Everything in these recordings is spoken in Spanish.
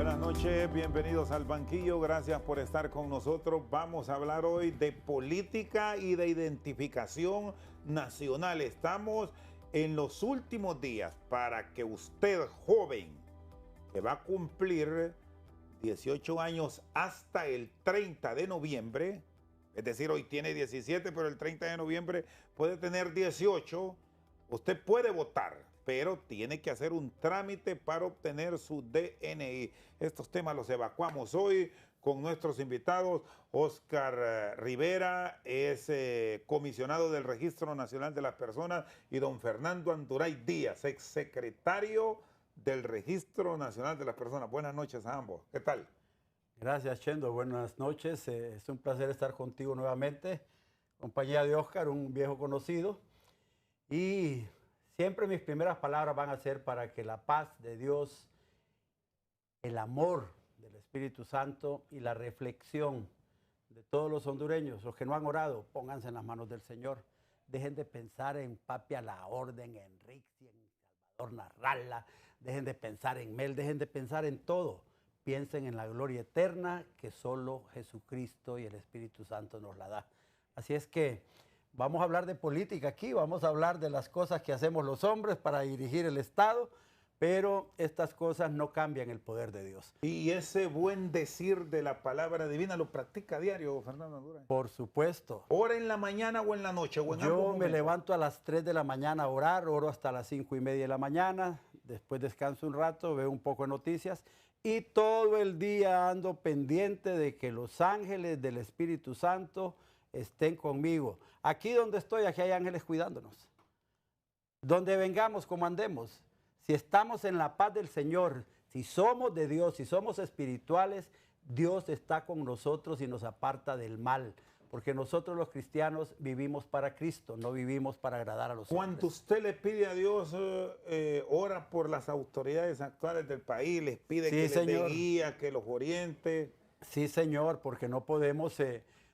Buenas noches, bienvenidos al banquillo, gracias por estar con nosotros. Vamos a hablar hoy de política y de identificación nacional. Estamos en los últimos días para que usted, joven, que va a cumplir 18 años hasta el 30 de noviembre, es decir, hoy tiene 17, pero el 30 de noviembre puede tener 18, usted puede votar, pero tiene que hacer un trámite para obtener su DNI. Estos temas los evacuamos hoy con nuestros invitados. Oscar Rivera es comisionado del Registro Nacional de las Personas, y don Fernando Anduray Díaz, exsecretario del Registro Nacional de las Personas. Buenas noches a ambos. ¿Qué tal? Gracias, Chendo. Buenas noches. Es un placer estar contigo nuevamente. Compañía de Oscar, un viejo conocido. Y siempre mis primeras palabras van a ser para que la paz de Dios, el amor del Espíritu Santo y la reflexión de todos los hondureños, los que no han orado, pónganse en las manos del Señor. Dejen de pensar en Papi a la Orden, en Rixi, en Salvador Narrala. Dejen de pensar en Mel, dejen de pensar en todo. Piensen en la gloria eterna que solo Jesucristo y el Espíritu Santo nos la da. Así es que vamos a hablar de política aquí, vamos a hablar de las cosas que hacemos los hombres para dirigir el Estado, pero estas cosas no cambian el poder de Dios. Y ese buen decir de la palabra divina lo practica a diario, Fernando Anduray. Por supuesto. ¿Ora en la mañana o en la noche? O en Yo me levanto a las 3 de la mañana a orar, oro hasta las 5:30 de la mañana, después descanso un rato, veo un poco de noticias y todo el día ando pendiente de que los ángeles del Espíritu Santo estén conmigo. Aquí donde estoy, aquí hay ángeles cuidándonos. Donde vengamos, como andemos, si estamos en la paz del Señor, si somos de Dios, si somos espirituales, Dios está con nosotros y nos aparta del mal. Porque nosotros los cristianos vivimos para Cristo, no vivimos para agradar a los hombres. Cuando usted le pide a Dios, ora por las autoridades actuales del país, les pide que les dé guía, que los oriente. Sí, Señor, porque no podemos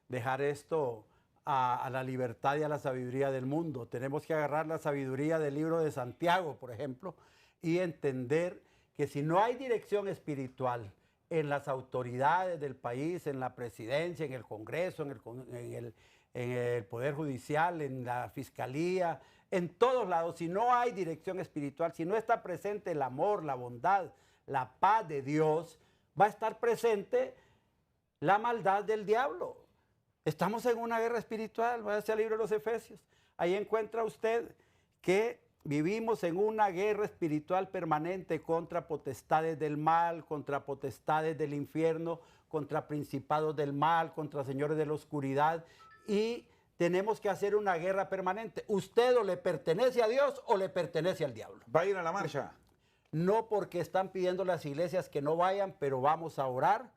dejar esto a la libertad y a la sabiduría del mundo. Tenemos que agarrar la sabiduría del libro de Santiago, por ejemplo, y entender que si no hay dirección espiritual en las autoridades del país, en la presidencia, en el Congreso, en el Poder Judicial, en la Fiscalía, en todos lados, si no hay dirección espiritual, si no está presente el amor, la bondad, la paz de Dios, va a estar presente la maldad del diablo. Estamos en una guerra espiritual, váyase al libro de los Efesios. Ahí encuentra usted que vivimos en una guerra espiritual permanente contra potestades del mal, contra potestades del infierno, contra principados del mal, contra señores de la oscuridad, y tenemos que hacer una guerra permanente. ¿Usted o le pertenece a Dios o le pertenece al diablo? ¿Va a ir a la marcha? No, porque están pidiendo las iglesias que no vayan, pero vamos a orar.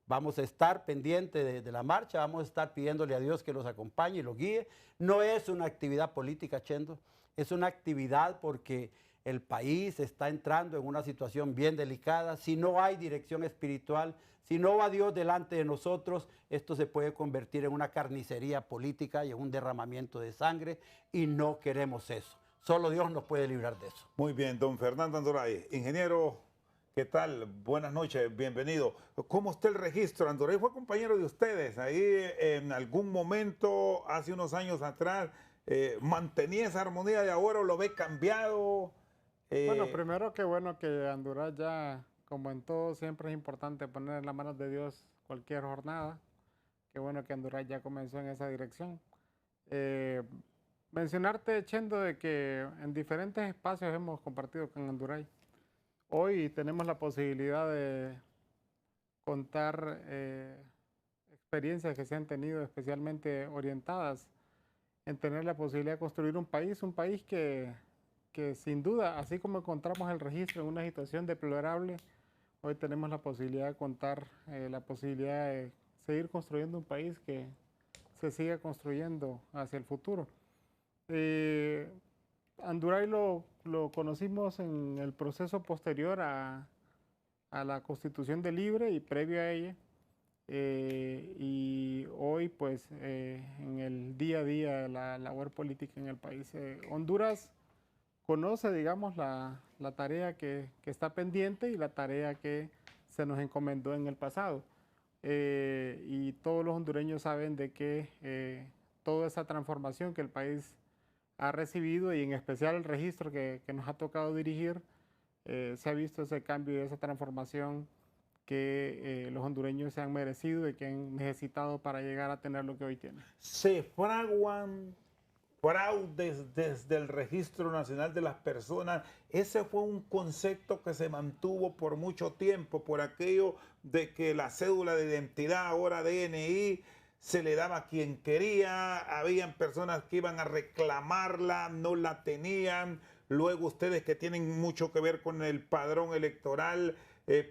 Vamos a estar pendientes de la marcha, vamos a estar pidiéndole a Dios que los acompañe y los guíe. No es una actividad política, Chendo, es una actividad porque el país está entrando en una situación bien delicada. Si no hay dirección espiritual, si no va Dios delante de nosotros, esto se puede convertir en una carnicería política y en un derramamiento de sangre, y no queremos eso. Solo Dios nos puede librar de eso. Muy bien, don Fernando Anduray, ingeniero. ¿Qué tal? Buenas noches, bienvenido. ¿Cómo está el registro? Anduray fue compañero de ustedes. Ahí en algún momento, hace unos años atrás, ¿mantenía esa armonía y ahora lo ve cambiado? Bueno, primero que bueno que Anduray ya, como en todo, siempre es importante poner en las manos de Dios cualquier jornada. Qué bueno que Anduray ya comenzó en esa dirección. Mencionarte, Chendo, de que en diferentes espacios hemos compartido con Anduray. Hoy tenemos la posibilidad de contar experiencias que se han tenido especialmente orientadas en tener la posibilidad de construir un país que sin duda, así como encontramos el registro en una situación deplorable, hoy tenemos la posibilidad de contar la posibilidad de seguir construyendo un país que se siga construyendo hacia el futuro. Anduray lo conocimos en el proceso posterior a la Constitución de Libre y previo a ella, y hoy pues en el día a día de la labor política en el país. Honduras conoce, digamos, la tarea que está pendiente y la tarea que se nos encomendó en el pasado. Y todos los hondureños saben de que toda esa transformación que el país ha recibido y en especial el registro que nos ha tocado dirigir, se ha visto ese cambio y esa transformación que los hondureños se han merecido y que han necesitado para llegar a tener lo que hoy tienen. Se fraguan fraudes desde el Registro Nacional de las Personas. Ese fue un concepto que se mantuvo por mucho tiempo, por aquello de que la cédula de identidad, ahora DNI, se le daba a quien quería. Habían personas que iban a reclamarla, no la tenían. Luego ustedes, que tienen mucho que ver con el padrón electoral,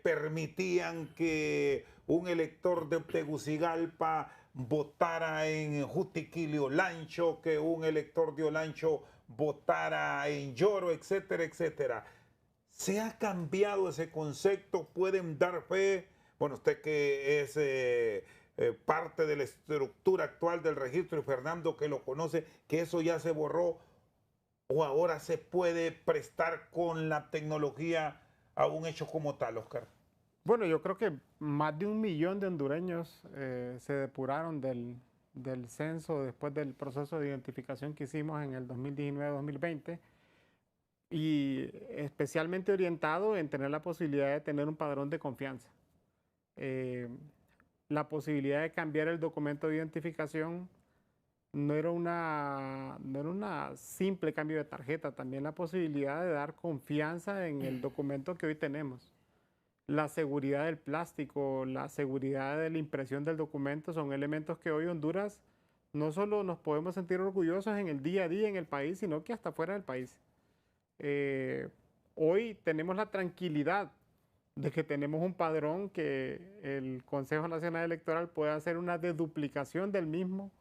permitían que un elector de Tegucigalpa votara en Jutiquili Olancho, que un elector de Olancho votara en Lloro, etcétera, etcétera. ¿Se ha cambiado ese concepto? ¿Pueden dar fe? Bueno, usted que es parte de la estructura actual del registro, y Fernando que lo conoce, que eso ya se borró, o ahora se puede prestar con la tecnología a un hecho como tal, Oscar. Bueno, yo creo que más de 1 millón de hondureños se depuraron del censo después del proceso de identificación que hicimos en el 2019-2020, y especialmente orientado en tener la posibilidad de tener un padrón de confianza. La posibilidad de cambiar el documento de identificación no era una simple cambio de tarjeta, también la posibilidad de dar confianza en el documento que hoy tenemos. La seguridad del plástico, la seguridad de la impresión del documento son elementos que hoy Honduras no solo nos podemos sentir orgullosos en el día a día en el país, sino que hasta fuera del país. Hoy tenemos la tranquilidad de que tenemos un padrón que el Consejo Nacional Electoral puede hacer una deduplicación del mismo,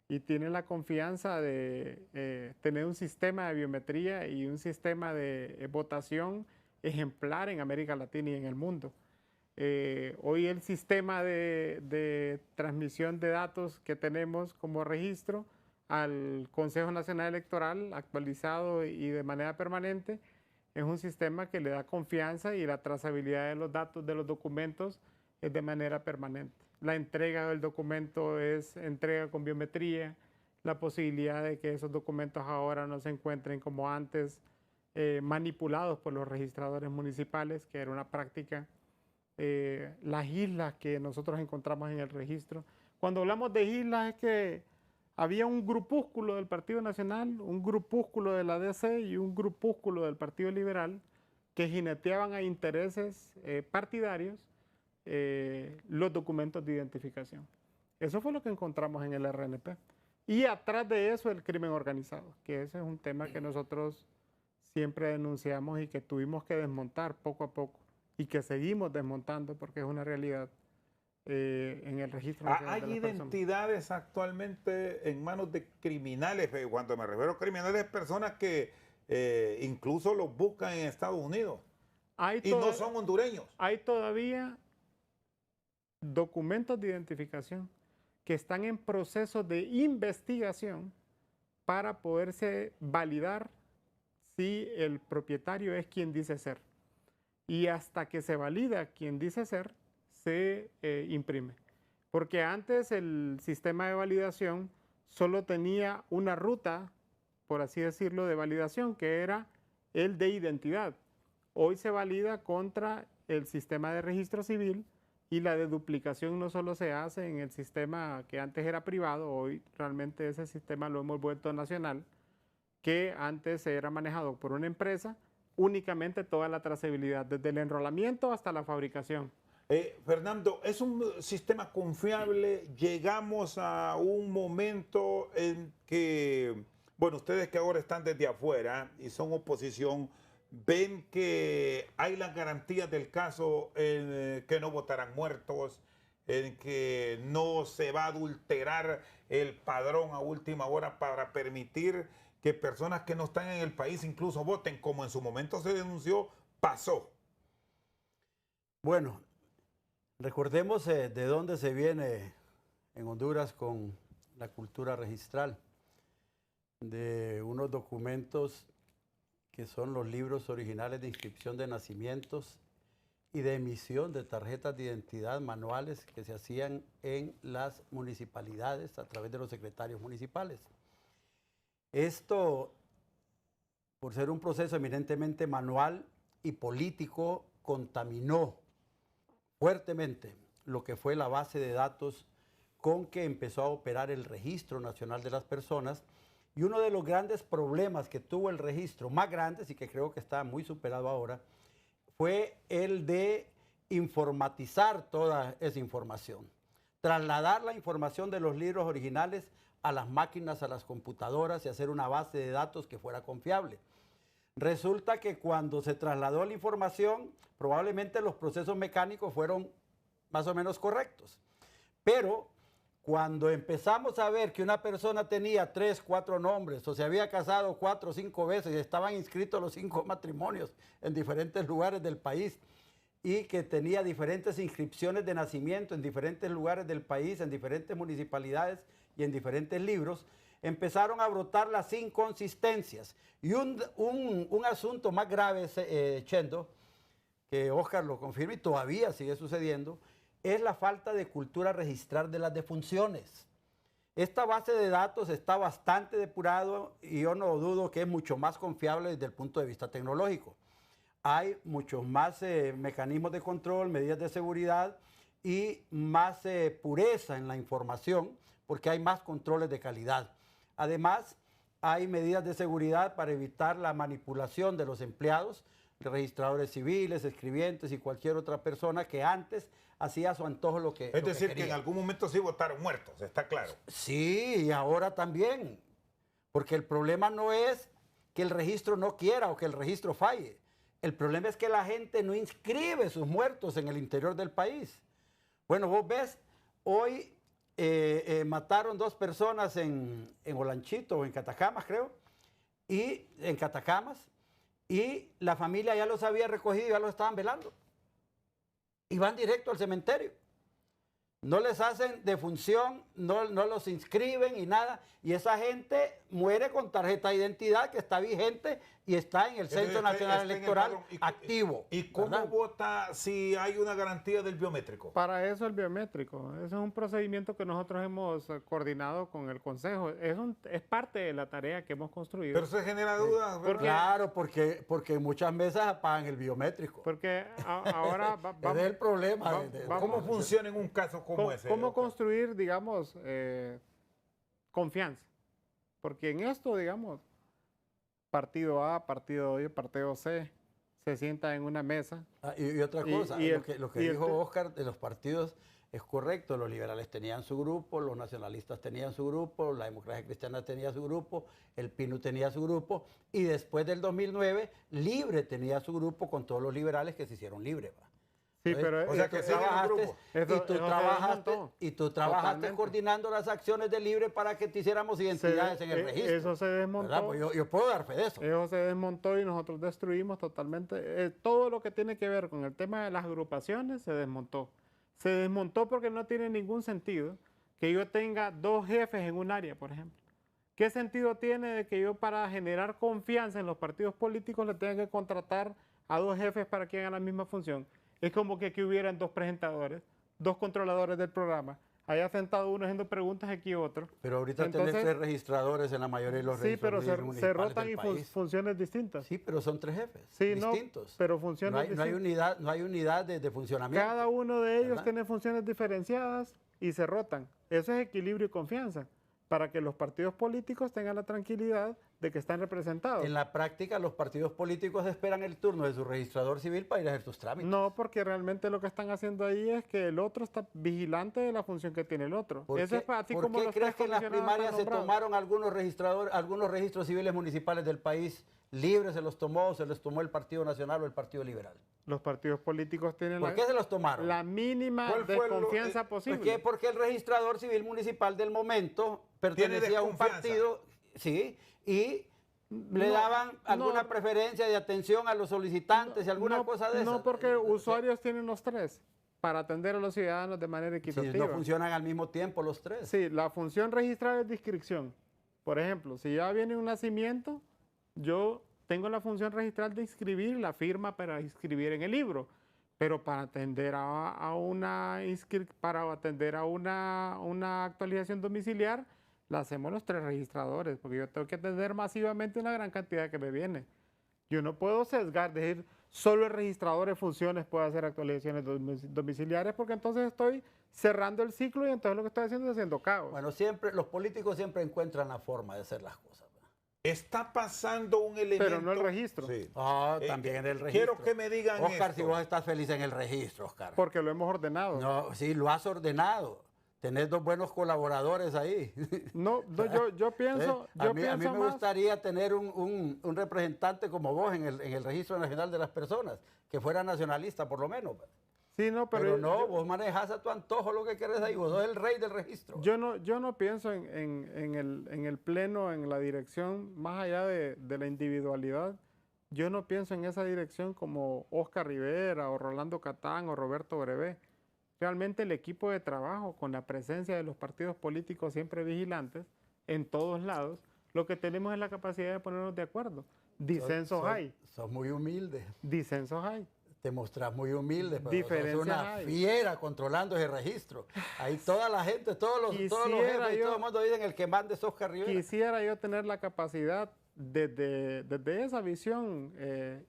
y tiene la confianza de tener un sistema de biometría y un sistema de votación ejemplar en América Latina y en el mundo. Hoy el sistema de transmisión de datos que tenemos como registro al Consejo Nacional Electoral, actualizado y de manera permanente, es un sistema que le da confianza, y la trazabilidad de los datos de los documentos es de manera permanente. La entrega del documento es entrega con biometría, la posibilidad de que esos documentos ahora no se encuentren como antes, manipulados por los registradores municipales, que era una práctica. Las islas que nosotros encontramos en el registro. Cuando hablamos de islas es que había un grupúsculo del Partido Nacional, un grupúsculo de la DC y un grupúsculo del Partido Liberal que jineteaban a intereses partidarios los documentos de identificación. Eso fue lo que encontramos en el RNP. Y atrás de eso el crimen organizado, que ese es un tema que nosotros siempre denunciamos y que tuvimos que desmontar poco a poco, y que seguimos desmontando porque es una realidad en el registro nacional de las personas. ¿Hay identidades actualmente en manos de criminales? Cuando me refiero a criminales, personas que incluso los buscan en Estados Unidos y no son hondureños. Hay todavía documentos de identificación que están en proceso de investigación para poderse validar si el propietario es quien dice ser. Y hasta que se valida quien dice ser, se imprime. Porque antes el sistema de validación solo tenía una ruta, por así decirlo, de validación, que era el de identidad. Hoy se valida contra el sistema de registro civil, y la deduplicación no solo se hace en el sistema que antes era privado, hoy realmente ese sistema lo hemos vuelto nacional, que antes era manejado por una empresa, únicamente toda la trazabilidad, desde el enrolamiento hasta la fabricación. Fernando, ¿es un sistema confiable? Llegamos a un momento en que, bueno, ustedes que ahora están desde afuera y son oposición, ven que hay las garantías del caso en que no votarán muertos, en que no se va a adulterar el padrón a última hora para permitir que personas que no están en el país incluso voten, como en su momento se denunció, pasó. Bueno, recordemos de dónde se viene en Honduras con la cultura registral, de unos documentos que son los libros originales de inscripción de nacimientos y de emisión de tarjetas de identidad manuales que se hacían en las municipalidades a través de los secretarios municipales. Esto, por ser un proceso eminentemente manual y político, contaminó fuertemente lo que fue la base de datos con que empezó a operar el Registro Nacional de las Personas. Y uno de los grandes problemas que tuvo el registro, más grandes y que creo que está muy superado ahora, fue el de informatizar toda esa información, trasladar la información de los libros originales a las máquinas, a las computadoras y hacer una base de datos que fuera confiable. Resulta que cuando se trasladó la información, probablemente los procesos mecánicos fueron más o menos correctos, pero cuando empezamos a ver que una persona tenía 3, 4 nombres o se había casado 4 o 5 veces y estaban inscritos los 5 matrimonios en diferentes lugares del país y que tenía diferentes inscripciones de nacimiento en diferentes lugares del país, en diferentes municipalidades y en diferentes libros, empezaron a brotar las inconsistencias. Y un asunto más grave, Chendo, que Oscar lo confirma y todavía sigue sucediendo, es la falta de cultura registral de las defunciones. Esta base de datos está bastante depurado y yo no dudo que es mucho más confiable desde el punto de vista tecnológico. Hay muchos más mecanismos de control, medidas de seguridad y más pureza en la información porque hay más controles de calidad. Además, hay medidas de seguridad para evitar la manipulación de los empleados, registradores civiles, escribientes y cualquier otra persona que antes hacía a su antojo lo que Es decir, quería. que en algún momento sí votaron muertos, está claro. Sí, y ahora también, porque el problema no es que el registro no quiera o que el registro falle. El problema es que la gente no inscribe sus muertos en el interior del país. Bueno, vos ves, hoy mataron 2 personas en Olanchito o en Catacamas, creo, y en Catacamas, y la familia ya los había recogido y ya los estaban velando. Y van directo al cementerio. No les hacen defunción, no los inscriben y nada. Y esa gente muere con tarjeta de identidad que está vigente y está en el Centro Nacional Electoral activo. ¿Y cómo ¿verdad? vota si hay una garantía del biométrico? Para eso el biométrico. Eso es un procedimiento que nosotros hemos coordinado con el Consejo. Es parte de la tarea que hemos construido. Pero se genera dudas, ¿verdad? Claro, porque muchas mesas apagan el biométrico. Porque ahora Ese es el problema. ¿Cómo funciona en un caso como ese? ¿Cómo construir, digamos, confianza? Porque en esto, digamos, partido A, partido B, partido C, se sienta en una mesa. Y otra cosa, lo que dijo Oscar de los partidos es correcto. Los liberales tenían su grupo, los nacionalistas tenían su grupo, la democracia cristiana tenía su grupo, el PINU tenía su grupo, y después del 2009, Libre tenía su grupo con todos los liberales que se hicieron libres. Sí, pero o sea, que tú trabajaste coordinando las acciones de Libre para que te hiciéramos identidades en el registro. Eso se desmontó. Pues yo puedo dar fe de eso. Eso se desmontó y nosotros destruimos totalmente. Todo lo que tiene que ver con el tema de las agrupaciones se desmontó. Se desmontó porque no tiene ningún sentido que yo tenga 2 jefes en un área, por ejemplo. ¿Qué sentido tiene de que yo para generar confianza en los partidos políticos le tenga que contratar a 2 jefes para que hagan la misma función? Es como que aquí hubieran 2 presentadores, 2 controladores del programa, haya sentado uno haciendo preguntas, aquí otro. Pero ahorita tenés 3 registradores en la mayoría de los registros. Sí, pero se rotan y funciones distintas. Sí, pero son 3 jefes distintos. No, pero funciones distintas. No hay unidad de funcionamiento. Cada uno de ellos tiene funciones diferenciadas y se rotan. Eso es equilibrio y confianza, para que los partidos políticos tengan la tranquilidad de que están representados. En la práctica, los partidos políticos esperan el turno de su registrador civil para ir a hacer sus trámites. No, porque realmente lo que están haciendo ahí es que el otro está vigilante de la función que tiene el otro. ¿Por qué crees que en las primarias se tomaron algunos registros civiles municipales del país libres? Se les tomó el Partido Nacional o el Partido Liberal. Los partidos políticos tienen ¿Por qué se los tomaron? La mínima desconfianza posible. Porque el registrador civil municipal del momento pertenecía a un partido, sí, y le daban alguna preferencia de atención a los solicitantes y alguna cosa de eso. No, porque usuarios tienen los 3 para atender a los ciudadanos de manera equitativa. Si no funcionan al mismo tiempo los 3. Sí, la función registral es de inscripción. Por ejemplo, si ya viene un nacimiento, yo tengo la función registral de inscribir la firma para inscribir en el libro. Pero para atender una actualización domiciliar, la hacemos los 3 registradores, porque yo tengo que atender masivamente una gran cantidad que me viene. Yo no puedo sesgar, decir, solo el registrador de funciones puede hacer actualizaciones domiciliares, porque entonces estoy cerrando el ciclo y entonces lo que estoy haciendo es haciendo caos. Bueno, los políticos siempre encuentran la forma de hacer las cosas. Está pasando un elemento. Pero no el registro. Sí. También en el registro. Quiero que me digan Oscar, esto. si vos estás feliz en el registro, Oscar. Porque lo hemos ordenado. No, sí, lo has ordenado. Tenés 2 buenos colaboradores ahí. No, yo pienso, a mí me más. gustaría tener un representante como vos en el Registro Nacional de las Personas, que fuera nacionalista por lo menos. Sí, no, pero no, vos manejás a tu antojo lo que querés ahí, vos sos el rey del registro. Yo no pienso en el pleno, en la dirección, más allá de la individualidad, yo no pienso en esa dirección como Oscar Rivera o Rolando Catán o Roberto Brevé. Realmente el equipo de trabajo, con la presencia de los partidos políticos siempre vigilantes, en todos lados, lo que tenemos es la capacidad de ponernos de acuerdo. Disensos hay. Sos muy humilde. Disensos hay. Te mostrás muy humilde, pero Diferencias sos una hay. fiera controlando ese registro. Ahí toda la gente, todos los jefes y todo el mundo dicen el que mande es Oscar Rivera. Quisiera yo tener la capacidad desde esa visión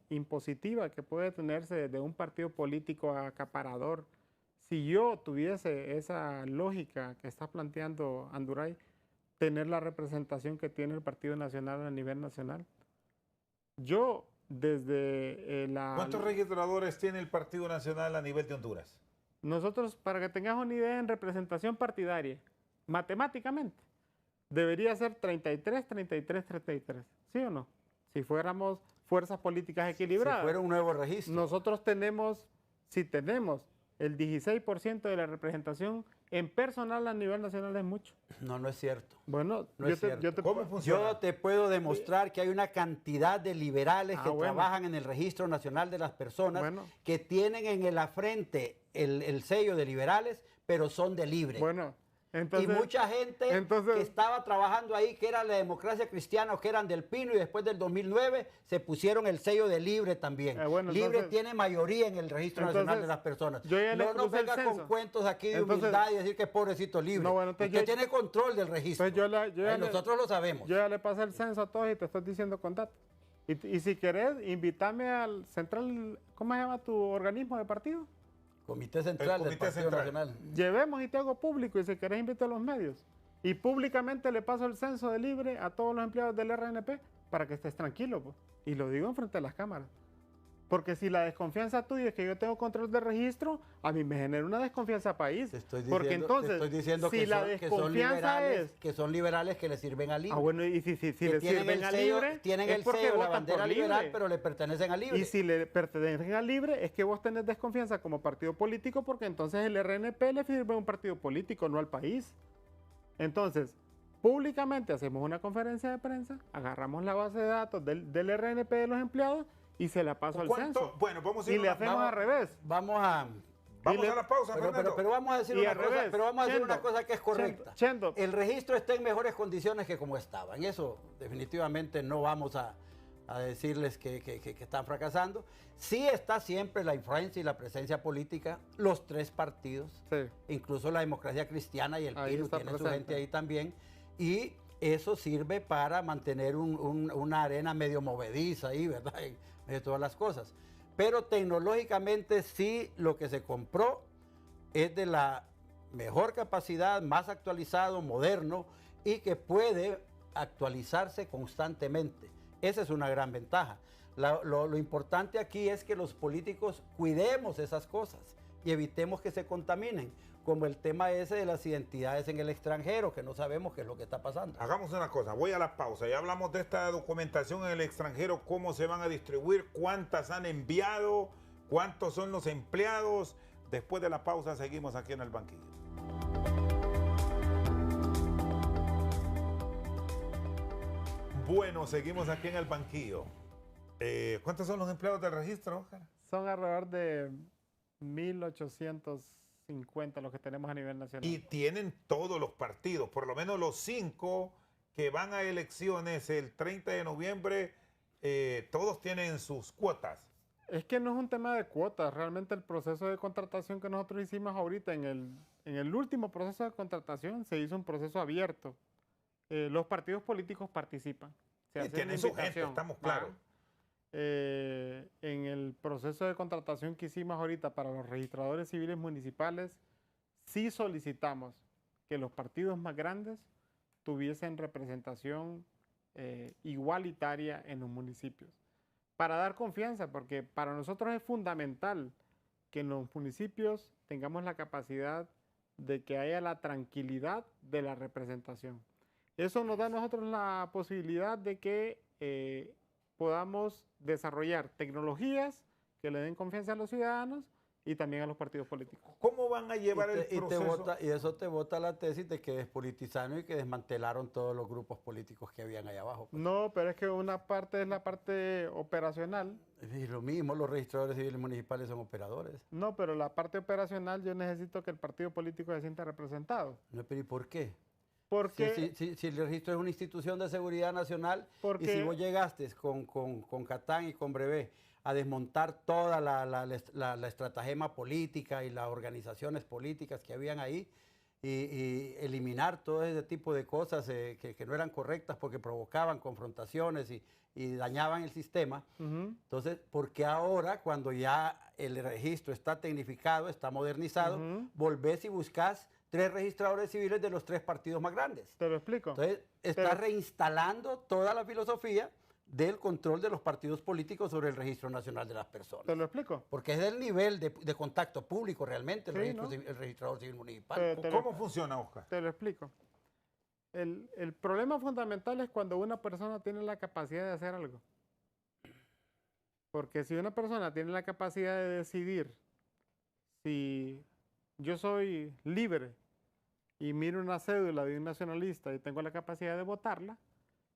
impositiva que puede tenerse de un partido político acaparador. Si yo tuviese esa lógica que está planteando Anduray, tener la representación que tiene el Partido Nacional a nivel nacional. Yo desde ¿Cuántos registradores tiene el Partido Nacional a nivel de Honduras? Nosotros, para que tengas una idea en representación partidaria, matemáticamente, debería ser 33, 33, 33. ¿Sí o no? Si fuéramos fuerzas políticas equilibradas. Si fuera un nuevo registro. Nosotros tenemos, si tenemos el 16% de la representación en personal a nivel nacional es mucho. No, no es cierto. Bueno, no es cierto. ¿Cómo funciona? Yo te puedo demostrar que hay una cantidad de liberales que trabajan en el Registro Nacional de las Personas que tienen en la frente el sello de liberales, pero son de libre. Bueno, entonces, y mucha gente que estaba trabajando ahí, que era la Democracia Cristiana o que eran del Pino, y después del 2009 se pusieron el sello de libre también. Libre tiene mayoría en el Registro Nacional de las Personas. No venga con cuentos aquí de humildad y decir que pobrecito libre. Usted tiene control del registro. Nosotros lo sabemos. Yo ya le pasé el censo a todos y te estoy diciendo con datos. Y si querés, invítame al central, ¿cómo se llama tu organismo de partido? Comité Central del Partido Nacional. Llevemos y te hago público, y si querés invito a los medios. Y públicamente le paso el censo de libre a todos los empleados del RNP para que estés tranquilo, pues. Y lo digo enfrente de las cámaras. Porque si la desconfianza tuya es que yo tengo control de registro, a mí me genera una desconfianza país. Porque entonces, si la desconfianza es que son liberales que le sirven a libre. Bueno, y si le sirven a libre, tienen el sello, la bandera liberal, pero le pertenecen a libre. Y si le pertenecen a libre, es que vos tenés desconfianza como partido político, porque entonces el RNP le sirve a un partido político, no al país. Entonces, públicamente hacemos una conferencia de prensa, agarramos la base de datos del RNP de los empleados y se la paso al censo. Bueno, vamos a ir y le hacemos al revés. Vamos a la pausa, pero vamos a decir una cosa, una cosa que es correcta. Chendo. El registro está en mejores condiciones que como estaba. En eso definitivamente no vamos a decirles que están fracasando. Sí está siempre la influencia y la presencia política, los 3 partidos, incluso la Democracia Cristiana y el PINU tienen su gente ahí también. Y eso sirve para mantener una arena medio movediza ahí, ¿verdad? De todas las cosas. Pero tecnológicamente sí lo que se compró es de la mejor capacidad, más actualizado, moderno y que puede actualizarse constantemente. Esa es una gran ventaja. Lo importante aquí es que los políticos cuidemos esas cosas y evitemos que se contaminen, como el tema ese de las identidades en el extranjero, que no sabemos qué es lo que está pasando. Hagamos una cosa, voy a la pausa. Ya hablamos de esta documentación en el extranjero, cómo se van a distribuir, cuántas han enviado, cuántos son los empleados. Después de la pausa seguimos aquí en el banquillo. Bueno, seguimos aquí en el banquillo. ¿Cuántos son los empleados del registro, Oscar? Son alrededor de 1,850 los que tenemos a nivel nacional. Y tienen todos los partidos, por lo menos los 5 que van a elecciones el 30 de noviembre, todos tienen sus cuotas. Es que no es un tema de cuotas. Realmente el proceso de contratación que nosotros hicimos ahorita, en el último proceso de contratación, se hizo un proceso abierto. Los partidos políticos participan. Se Y hace tienen una su gente, invitación, estamos ¿va? claros. En el proceso de contratación que hicimos ahorita para los registradores civiles municipales, sí solicitamos que los partidos más grandes tuviesen representación igualitaria en los municipios, para dar confianza, porque para nosotros es fundamental que en los municipios tengamos la capacidad de que haya la tranquilidad de la representación. Eso nos da a nosotros la posibilidad de que podamos desarrollar tecnologías que le den confianza a los ciudadanos y también a los partidos políticos. ¿Cómo van a llevar el proceso? Y eso te vota la tesis de que despolitizaron y que desmantelaron todos los grupos políticos que habían allá abajo. Pues. No, pero es que una parte es la parte operacional. Y lo mismo, los registradores civiles municipales son operadores. No, pero la parte operacional yo necesito que el partido político se sienta representado. No, pero ¿y por qué? Porque, Si el registro es una institución de seguridad nacional y si vos llegaste con Catán y con Brevé a desmontar toda la estratagema política y las organizaciones políticas que habían ahí y eliminar todo ese tipo de cosas que no eran correctas porque provocaban confrontaciones y dañaban el sistema. Entonces, ¿por qué ahora, cuando ya el registro está tecnificado, está modernizado, volvés y buscás 3 registradores civiles de los 3 partidos más grandes? Te lo explico. Entonces, está reinstalando toda la filosofía del control de los partidos políticos sobre el registro nacional de las personas. Te lo explico. Porque es del nivel de contacto público realmente el, Sí, registro, ¿no? el registrador civil municipal. ¿Cómo funciona, Oscar? Te lo explico. El problema fundamental es cuando una persona tiene la capacidad de hacer algo. Porque si una persona tiene la capacidad de decidir si yo soy libre y miro una cédula de un nacionalista y tengo la capacidad de votarla,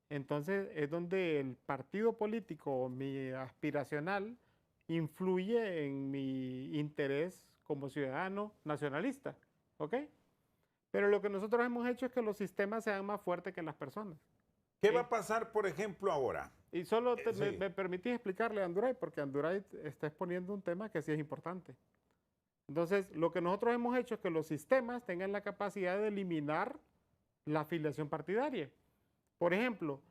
entonces es donde el partido político, mi aspiracional, influye en mi interés como ciudadano nacionalista, ¿ok? Pero lo que nosotros hemos hecho es que los sistemas sean más fuertes que las personas. ¿Qué va a pasar, por ejemplo, ahora? Y solo sí. me permitís explicarle a Anduray, porque Anduray está exponiendo un tema que sí es importante. Entonces, lo que nosotros hemos hecho es que los sistemas tengan la capacidad de eliminar la afiliación partidaria. Por ejemplo,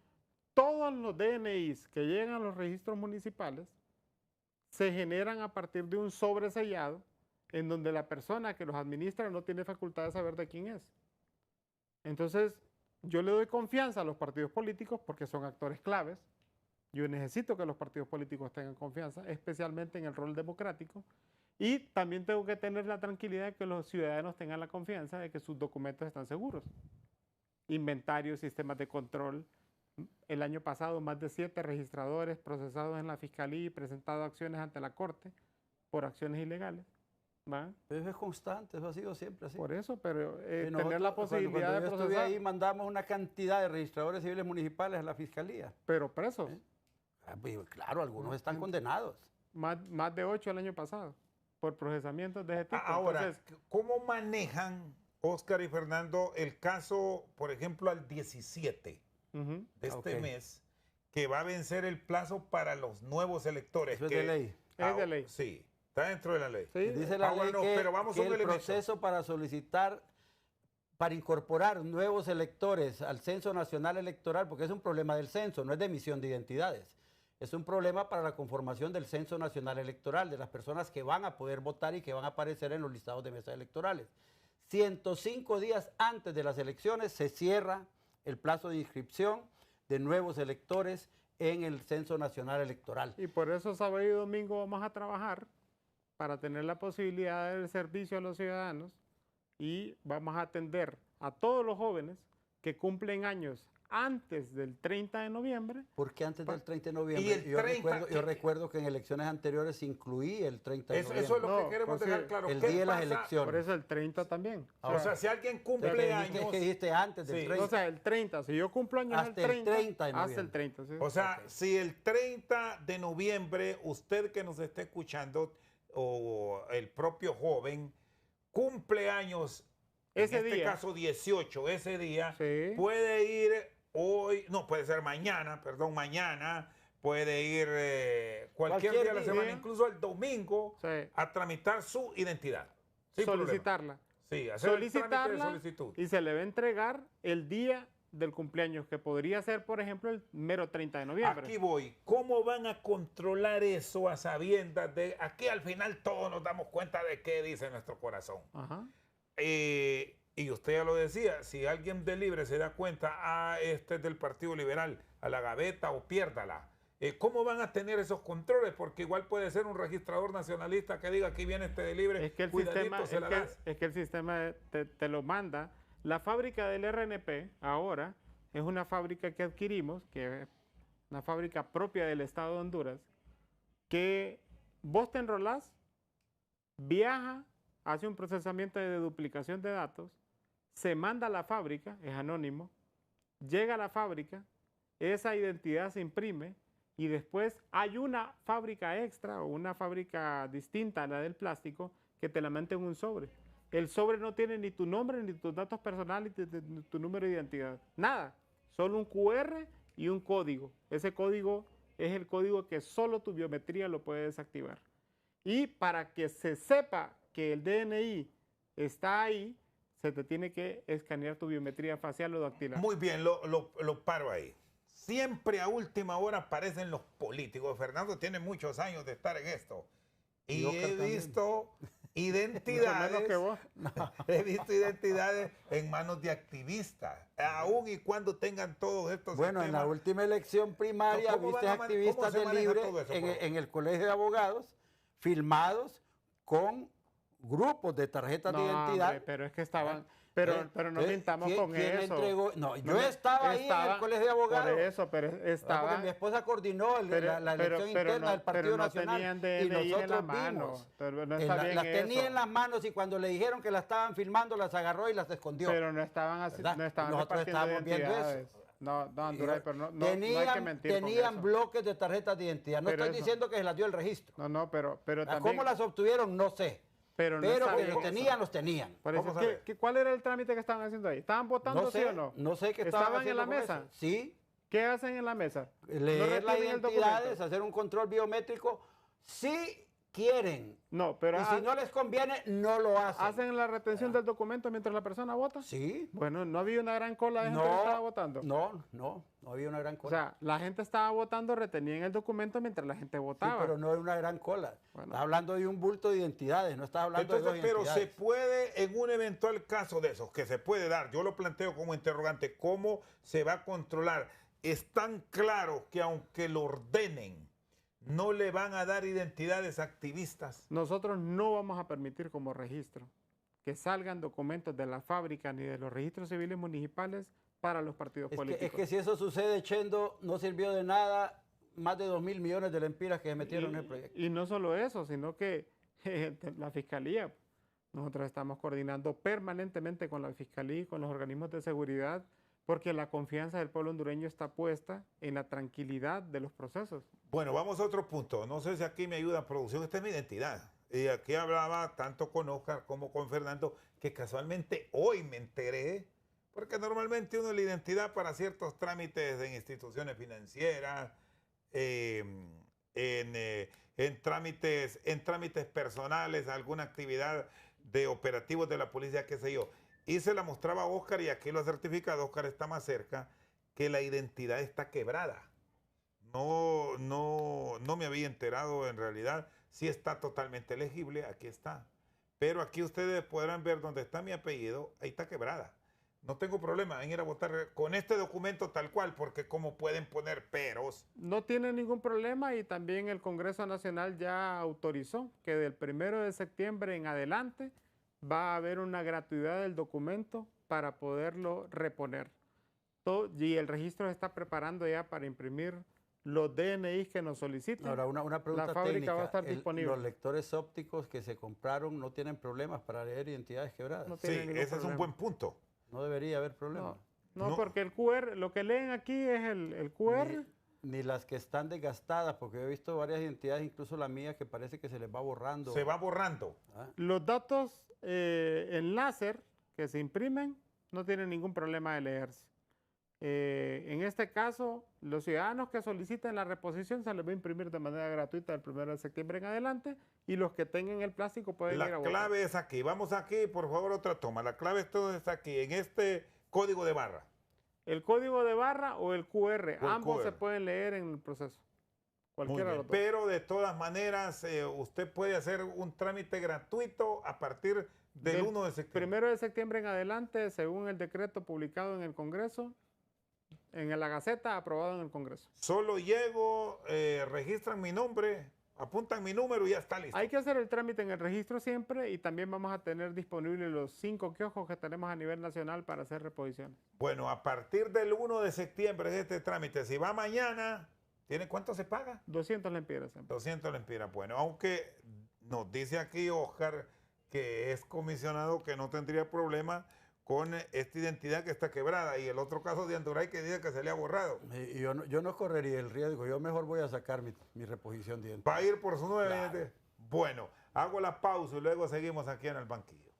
todos los DNIs que llegan a los registros municipales se generan a partir de un sobresellado en donde la persona que los administra no tiene facultad de saber de quién es. Entonces, yo le doy confianza a los partidos políticos porque son actores claves. Yo necesito que los partidos políticos tengan confianza, especialmente en el rol democrático. Y también tengo que tener la tranquilidad de que los ciudadanos tengan la confianza de que sus documentos están seguros. Inventarios, sistemas de control. El año pasado, más de 7 registradores procesados en la Fiscalía y presentado acciones ante la Corte por acciones ilegales. ¿Va? Eso es constante, eso ha sido siempre así. Por eso, pero Y tener la posibilidad cuando de yo estuve procesar. ahí, mandamos una cantidad de registradores civiles municipales a la Fiscalía. Pero presos. Pues, claro, algunos están condenados. Más de 8 el año pasado por procesamientos de ese tipo. Ahora, Entonces, ¿cómo manejan, Oscar y Fernando, el caso, por ejemplo, al 17 de este mes, que va a vencer el plazo para los nuevos electores? Eso es de ley. Es de ley. Sí, está dentro de la ley. Sí. Dice la ley pero vamos que a un el elemento. proceso para solicitar, para incorporar nuevos electores al Censo Nacional Electoral, porque es un problema del censo, no es de emisión de identidades. Es un problema para la conformación del Censo Nacional Electoral, de las personas que van a poder votar y que van a aparecer en los listados de mesas electorales. 105 días antes de las elecciones se cierra el plazo de inscripción de nuevos electores en el Censo Nacional Electoral. Y por eso sábado y domingo vamos a trabajar para tener la posibilidad del servicio a los ciudadanos y vamos a atender a todos los jóvenes que cumplen años antes del 30 de noviembre. ¿Por qué antes del 30 de noviembre? Y el 30, yo recuerdo que en elecciones anteriores incluía el 30 de noviembre. Eso es lo No, que queremos pues dejar sí, claro. el ¿Qué día de las pasa? elecciones. Por eso el 30 también. O sea, si alguien Es cumple años, que dijiste antes del Sí. 30. O sea, el 30. Si yo cumplo años Hasta el 30 de hasta el noviembre. 30. ¿sí? o sea, si el 30 de noviembre usted que nos esté escuchando o el propio joven cumple años, Ese en este día. caso 18, ese día, Sí. puede ir hoy, no, puede ser mañana, perdón, mañana, puede ir cualquier día de la semana, incluso el domingo, Sí. a tramitar su identidad. Sin problema. Solicitarla. Sí, hacer el trámite de Solicitarla solicitud. y se le va a entregar el día del cumpleaños, que podría ser, por ejemplo, el mero 30 de noviembre. Aquí voy. ¿Cómo van a controlar eso a sabiendas de... Aquí al final todos nos damos cuenta de qué dice nuestro corazón. Ajá. Y usted ya lo decía, si alguien de Libre se da cuenta, este es del Partido Liberal, a la gaveta o piérdala. ¿Cómo van a tener esos controles? Porque igual puede ser un registrador nacionalista que diga, aquí viene este de Libre, Es que el cuidadito, sistema, se la das. es que el sistema te lo manda. La fábrica del RNP ahora es una fábrica que adquirimos, que es una fábrica propia del Estado de Honduras, que vos te enrolás, viaja, hace un procesamiento de duplicación de datos, se manda a la fábrica, es anónimo, llega a la fábrica, esa identidad se imprime y después hay una fábrica extra o una fábrica distinta a la del plástico que te la mete en un sobre. El sobre no tiene ni tu nombre, ni tus datos personales, ni tu número de identidad. Nada. Solo un QR y un código. Ese código es el código que solo tu biometría lo puede desactivar. Y para que se sepa que el DNI está ahí, se te tiene que escanear tu biometría facial o dactilar. Muy bien, lo paro ahí. Siempre a última hora aparecen los políticos. Fernando tiene muchos años de estar en esto. Y he visto identidades, Menos que vos. he visto identidades en manos de activistas, aún y cuando tengan todos estos Bueno, en la sistemas. última elección primaria ¿Cómo viste van a activistas cómo se de maneja Libre todo eso, profe? en el colegio de abogados filmados con grupos de tarjetas de No, identidad. hombre, pero es que estaban... Pero no mintamos ¿quién- con quién eso. entregó? No, yo No, estaba ahí en el colegio de abogados. Por eso, pero Porque estaba... mi esposa coordinó la elección interna del Partido Nacional tenían y DNI en nosotros la mano. vimos. Pero no está bien Las tenía eso. en las manos y cuando le dijeron que la estaban filmando, las agarró y las escondió. Pero no estaban así, ¿verdad? no estaban Nosotros repartiendo estábamos viendo eso. identidades. No, Anduray, pero no hay que tenían mentir con tenían eso. bloques de tarjetas de identidad. No Pero estoy eso- diciendo que se las dio el registro. No, pero también... ¿Cómo las obtuvieron? No sé. Pero no Pero está que bien los eso. tenían, los tenían. Por eso, Vamos a ver. ¿cuál era el trámite que estaban haciendo ahí? ¿Estaban votando No sí sé, o no? no sé qué ¿Estaban en haciendo la con mesa? eso. Sí, ¿Qué hacen en la mesa? leer las retienen el identidades, documento? hacer un control biométrico, si quieren. No, pero Y si no les conviene, no lo hacen. ¿hacen la retención del documento mientras la persona vota? Sí. Bueno, no había una gran cola de gente que estaba votando. No había una gran O cola. sea, la gente estaba votando, retenían el documento mientras la gente Sí, votaba. pero no era una gran cola. Bueno. Estás hablando de un bulto de identidades, no estás hablando Entonces, de dos pero se identidades. puede, en un eventual caso de esos, que se puede dar, yo lo planteo como interrogante, ¿cómo se va a controlar? Es tan claro que aunque lo ordenen, no le van a dar identidades activistas. Nosotros no vamos a permitir como registro que salgan documentos de la fábrica ni de los registros civiles municipales para los partidos políticos. Es que si eso sucede, Chendo, no sirvió de nada más de 2.000 millones de lempiras que se metieron en el proyecto. Y no solo eso, sino que la Fiscalía, nosotros estamos coordinando permanentemente con la Fiscalía y con los organismos de seguridad porque la confianza del pueblo hondureño está puesta en la tranquilidad de los procesos. Bueno, vamos a otro punto. No sé si aquí me ayuda producción. Esta es mi identidad. Y aquí hablaba tanto con Oscar como con Fernando, que casualmente hoy me enteré, porque normalmente uno la identidad para ciertos trámites de instituciones financieras, en trámites personales, alguna actividad de operativos de la policía, qué sé yo. Y se la mostraba a Oscar y aquí lo ha certificado, Oscar está más cerca, que la identidad está quebrada. No me había enterado en realidad. Sí está totalmente legible, aquí está. Pero aquí ustedes podrán ver dónde está mi apellido, ahí está quebrada. No tengo problema en ir a votar con este documento tal cual, porque como pueden poner peros. No tiene ningún problema y también el Congreso Nacional ya autorizó que del 1 de septiembre en adelante va a haber una gratuidad del documento para poderlo reponer. Y el registro se está preparando ya para imprimir los DNIs que nos soliciten. Ahora, una pregunta La fábrica técnica. va a estar disponible. Los lectores ópticos que se compraron no tienen problemas para leer identidades quebradas. No Sí, tiene ningún ese es un problema. buen punto. No debería haber problemas. No, No. porque el QR, lo que leen aquí es el QR. Ni las que están desgastadas, porque he visto varias identidades, incluso la mía, que parece que se les va borrando. Se va borrando. ¿Ah? Los datos en láser que se imprimen no tienen ningún problema de leerse. En este caso, los ciudadanos que soliciten la reposición se les va a imprimir de manera gratuita del 1 de septiembre en adelante y los que tengan el plástico pueden ir a La votar. clave es aquí. Vamos aquí, por favor, otra toma. La clave está aquí, en este código de barra. El código de barra o el QR, O el ambos QR. se pueden leer en el proceso. Muy Cualquiera de bien. los dos. Pero de todas maneras, usted puede hacer un trámite gratuito a partir del 1 de septiembre. 1 de septiembre en adelante, según el decreto publicado en el Congreso, en la Gaceta, aprobado en el Congreso. Solo llego, registran mi nombre, apuntan mi número y ya está listo. Hay que hacer el trámite en el registro siempre y también vamos a tener disponibles los 5 kioscos que tenemos a nivel nacional para hacer reposiciones. Bueno, a partir del 1 de septiembre es este trámite. Si va mañana, ¿tiene cuánto se paga? 200 lempiras siempre. 200 lempiras. Bueno, aunque nos dice aquí Oscar que es comisionado que no tendría problema con esta identidad que está quebrada y el otro caso de Anduray que dice que se le ha borrado. Y yo no correría el riesgo, yo mejor voy a sacar mi reposición de identidad. Va a ir por su nueva Claro. identidad. Bueno, hago la pausa y luego seguimos aquí en el banquillo.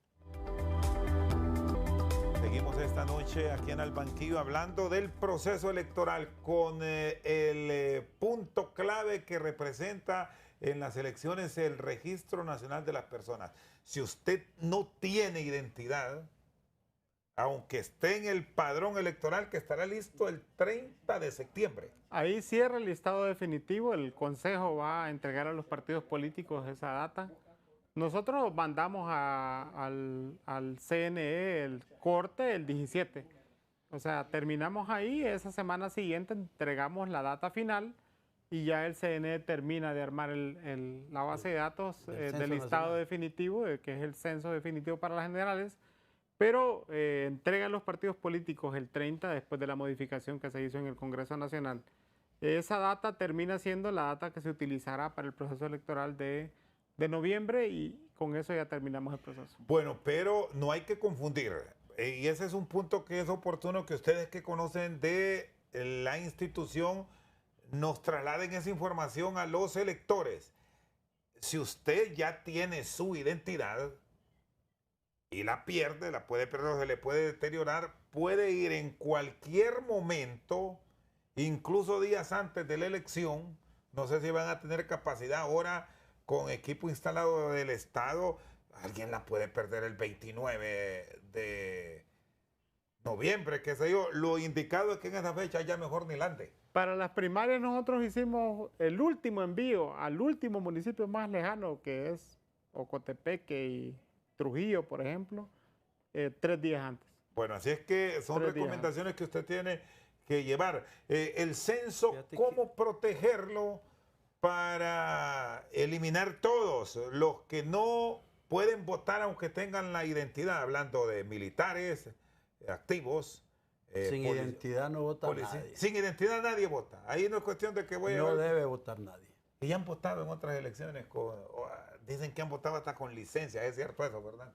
Seguimos esta noche aquí en el banquillo hablando del proceso electoral con el punto clave que representa en las elecciones el Registro Nacional de las Personas. Si usted no tiene identidad, aunque esté en el padrón electoral que estará listo el 30 de septiembre. Ahí cierra el listado definitivo, el Consejo va a entregar a los partidos políticos esa data. Nosotros mandamos al CNE el corte el 17. O sea, terminamos ahí, esa semana siguiente entregamos la data final y ya el CNE termina de armar la base de datos del listado definitivo, que es el censo definitivo para las generales, pero entrega a los partidos políticos el 30 después de la modificación que se hizo en el Congreso Nacional. Esa data termina siendo la data que se utilizará para el proceso electoral de noviembre y con eso ya terminamos el proceso. Bueno, pero no hay que confundir. Y ese es un punto que es oportuno que ustedes que conocen de la institución nos trasladen esa información a los electores. Si usted ya tiene su identidad y la pierde, la puede perder o se le puede deteriorar, puede ir en cualquier momento, incluso días antes de la elección. No sé si van a tener capacidad ahora con equipo instalado del Estado. Alguien la puede perder el 29 de noviembre, qué sé yo. Lo indicado es que en esa fecha ya mejor ni la ande. Para las primarias nosotros hicimos el último envío al último municipio más lejano, que es Ocotepeque y Trujillo, por ejemplo, 3 días antes. Bueno, así es que son 3 días recomendaciones que usted tiene que llevar. El censo, ¿cómo protegerlo para eliminar todos los que no pueden votar aunque tengan la identidad? Hablando de militares, activos. Sin identidad no vota nadie. Sin identidad nadie vota. Ahí no es cuestión de que No debe votar nadie. Y han votado en otras elecciones. Dicen que han votado hasta con licencia. Es cierto eso, ¿verdad?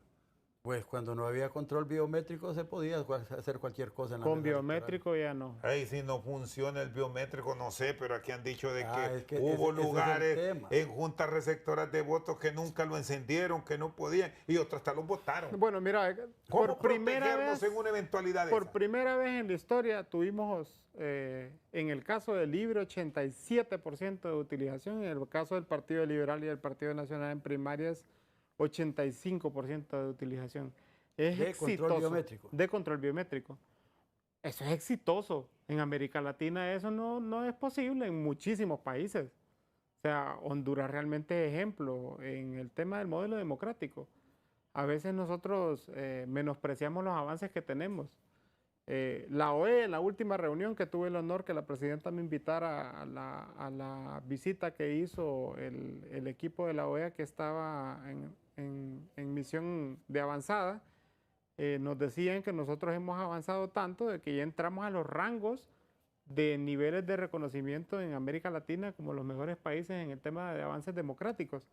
Pues cuando no había control biométrico se podía hacer cualquier cosa en la Con mesa biométrico ya no. Ahí si no funciona el biométrico, no sé, pero aquí han dicho de que ese hubo es el lugares tema. en juntas receptoras de votos que nunca lo encendieron, que no podían, y otros hasta los votaron. Bueno, mira, ¿Cómo por primera protegernos vez, en una eventualidad de por esa? primera vez en la historia tuvimos, en el caso del Libre, 87% de utilización, en el caso del Partido Liberal y del Partido Nacional en primarias, 85% de utilización. Es De exitoso. control biométrico. De control biométrico. Eso es exitoso. En América Latina eso no es posible en muchísimos países. O sea, Honduras realmente es ejemplo en el tema del modelo democrático. A veces nosotros menospreciamos los avances que tenemos. La OEA, en la última reunión que tuve el honor que la presidenta me invitara a la visita que hizo el equipo de la OEA que estaba en misión de avanzada, nos decían que nosotros hemos avanzado tanto de que ya entramos a los rangos de niveles de reconocimiento en América Latina como los mejores países en el tema de avances democráticos.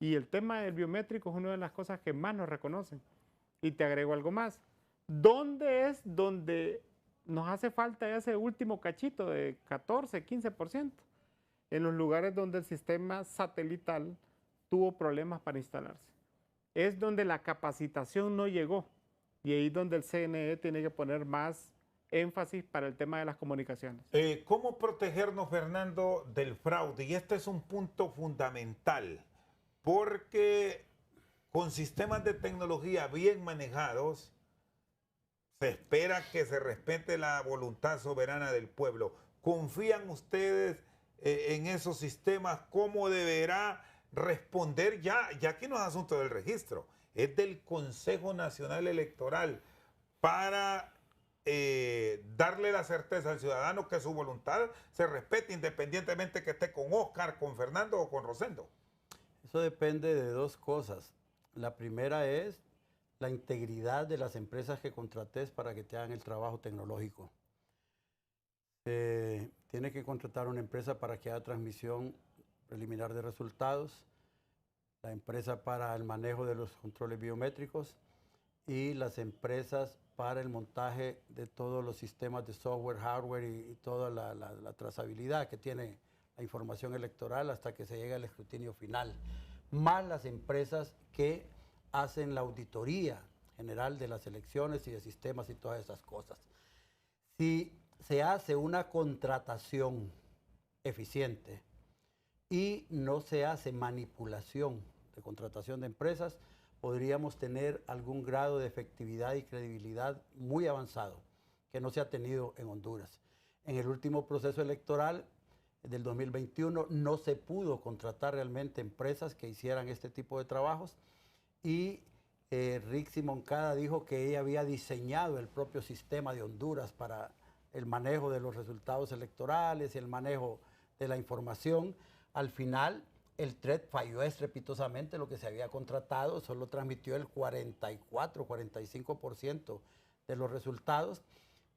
Y el tema del biométrico es una de las cosas que más nos reconocen. Y te agrego algo más. ¿Dónde es donde nos hace falta ese último cachito de 14, 15%? En los lugares donde el sistema satelital tuvo problemas para instalarse. Es donde la capacitación no llegó. Y ahí es donde el CNE tiene que poner más énfasis para el tema de las comunicaciones. ¿Cómo protegernos, Fernando, del fraude? Y este es un punto fundamental, porque con sistemas de tecnología bien manejados, se espera que se respete la voluntad soberana del pueblo. ¿Confían ustedes en esos sistemas? ¿Cómo deberá responder? Ya que no es asunto del registro, es del Consejo Nacional Electoral, para darle la certeza al ciudadano que su voluntad se respete, independientemente que esté con Oscar, con Fernando o con Rosendo. Eso depende de dos cosas. La primera es la integridad de las empresas que contrates para que te hagan el trabajo tecnológico. Tiene que contratar una empresa para que haga transmisión preliminar de resultados, la empresa para el manejo de los controles biométricos y las empresas para el montaje de todos los sistemas de software, hardware y toda la trazabilidad que tiene la información electoral hasta que se llegue al escrutinio final, más las empresas que hacen la auditoría general de las elecciones y de sistemas y todas esas cosas. Si se hace una contratación eficiente y no se hace manipulación de contratación de empresas, podríamos tener algún grado de efectividad y credibilidad muy avanzado que no se ha tenido en Honduras. En el último proceso electoral del 2021 no se pudo contratar realmente empresas que hicieran este tipo de trabajos y Rixi Moncada dijo que ella había diseñado el propio sistema de Honduras para el manejo de los resultados electorales y el manejo de la información. Al final, el TRED falló estrepitosamente lo que se había contratado, solo transmitió el 44-45% de los resultados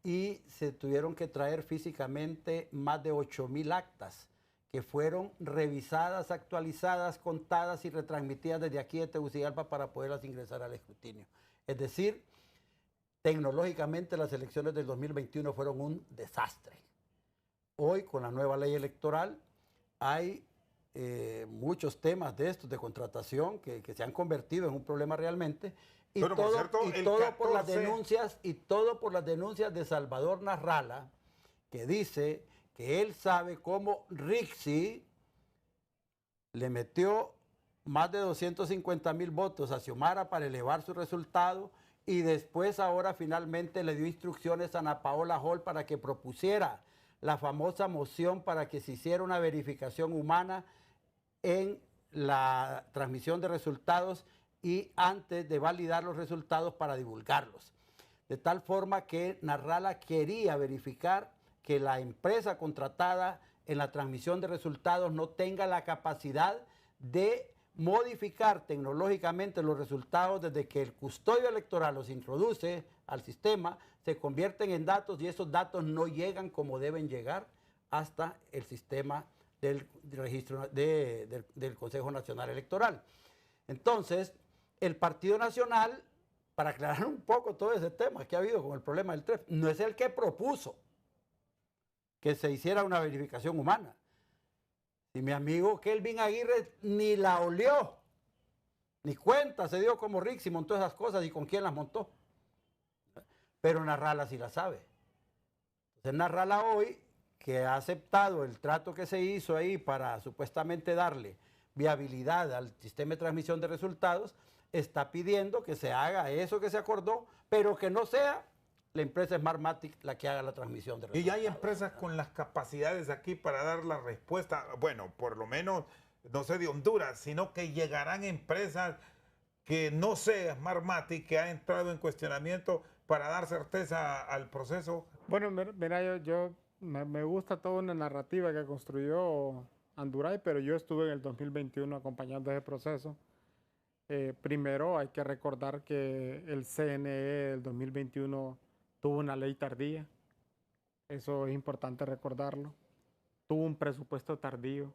y se tuvieron que traer físicamente más de 8,000 actas que fueron revisadas, actualizadas, contadas y retransmitidas desde aquí de Tegucigalpa para poderlas ingresar al escrutinio. Es decir, tecnológicamente las elecciones del 2021 fueron un desastre. Hoy, con la nueva ley electoral, hay muchos temas de estos de contratación que se han convertido en un problema realmente. Y pero todo, por cierto, y todo por las denuncias, y todo por las denuncias de Salvador Narrala, que dice que él sabe cómo Rixi le metió más de 250,000 votos a Xiomara para elevar su resultado y después ahora finalmente le dio instrucciones a Ana Paola Hall para que propusiera la famosa moción para que se hiciera una verificación humana en la transmisión de resultados y antes de validar los resultados para divulgarlos. De tal forma que Narrala quería verificar que la empresa contratada en la transmisión de resultados no tenga la capacidad de modificar tecnológicamente los resultados desde que el custodio electoral los introduce al sistema, se convierten en datos y esos datos no llegan como deben llegar hasta el sistema del registro del Consejo Nacional Electoral. Entonces, el Partido Nacional, para aclarar un poco todo ese tema que ha habido con el problema del TREF, no es el que propuso que se hiciera una verificación humana. Y mi amigo Kelvin Aguirre ni la olió, ni cuenta se dio como Rixi montó esas cosas y con quién las montó. Pero Narrala sí la sabe. Entonces Narrala hoy, que ha aceptado el trato que se hizo ahí para supuestamente darle viabilidad al sistema de transmisión de resultados, está pidiendo que se haga eso que se acordó, pero que no sea la empresa Smartmatic la que haga la transmisión de resultados. Y ya hay empresas con las capacidades aquí para dar la respuesta, bueno, por lo menos, no sé de Honduras, sino que llegarán empresas que no sea Smartmatic, que ha entrado en cuestionamiento para dar certeza al proceso. Bueno, mira, me gusta toda una narrativa que construyó Anduray, pero yo estuve en el 2021 acompañando ese proceso. Primero hay que recordar que el CNE del 2021 tuvo una ley tardía, eso es importante recordarlo, tuvo un presupuesto tardío,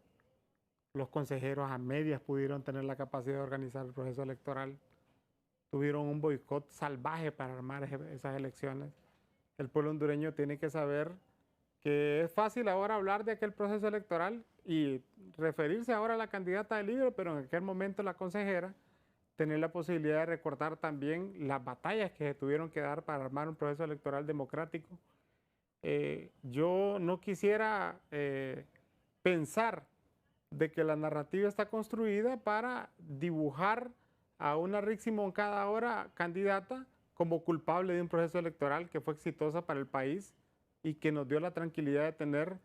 los consejeros a medias pudieron tener la capacidad de organizar el proceso electoral, tuvieron un boicot salvaje para armar esas elecciones. El pueblo hondureño tiene que saber que es fácil ahora hablar de aquel proceso electoral y referirse ahora a la candidata del LIBRE, pero en aquel momento la consejera tener la posibilidad de recordar también las batallas que se tuvieron que dar para armar un proceso electoral democrático yo no quisiera pensar de que la narrativa está construida para dibujar a una Rixi Moncada ahora candidata como culpable de un proceso electoral que fue exitosa para el país y que nos dio la tranquilidad de tener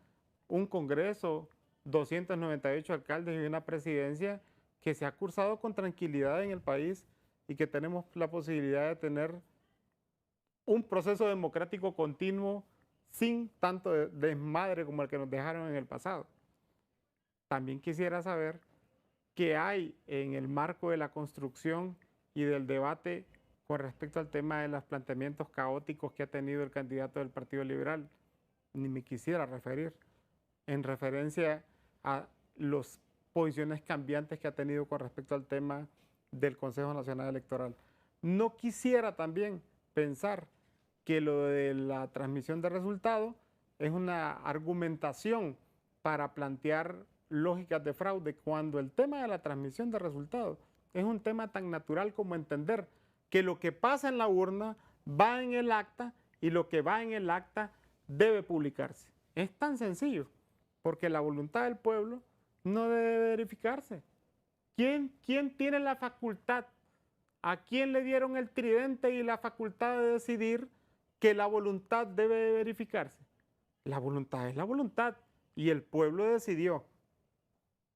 un Congreso, 298 alcaldes y una presidencia que se ha cursado con tranquilidad en el país y que tenemos la posibilidad de tener un proceso democrático continuo sin tanto desmadre como el que nos dejaron en el pasado. También quisiera saber qué hay en el marco de la construcción y del debate con respecto al tema de los planteamientos caóticos que ha tenido el candidato del Partido Liberal. Ni me quisiera referir en referencia a las posiciones cambiantes que ha tenido con respecto al tema del Consejo Nacional Electoral. No quisiera también pensar que lo de la transmisión de resultados es una argumentación para plantear lógicas de fraude, cuando el tema de la transmisión de resultados es un tema tan natural como entender que lo que pasa en la urna va en el acta y lo que va en el acta debe publicarse. Es tan sencillo, porque la voluntad del pueblo no debe verificarse. ¿Quién tiene la facultad? ¿A quién le dieron el tridente y la facultad de decidir que la voluntad debe verificarse? La voluntad es la voluntad y el pueblo decidió.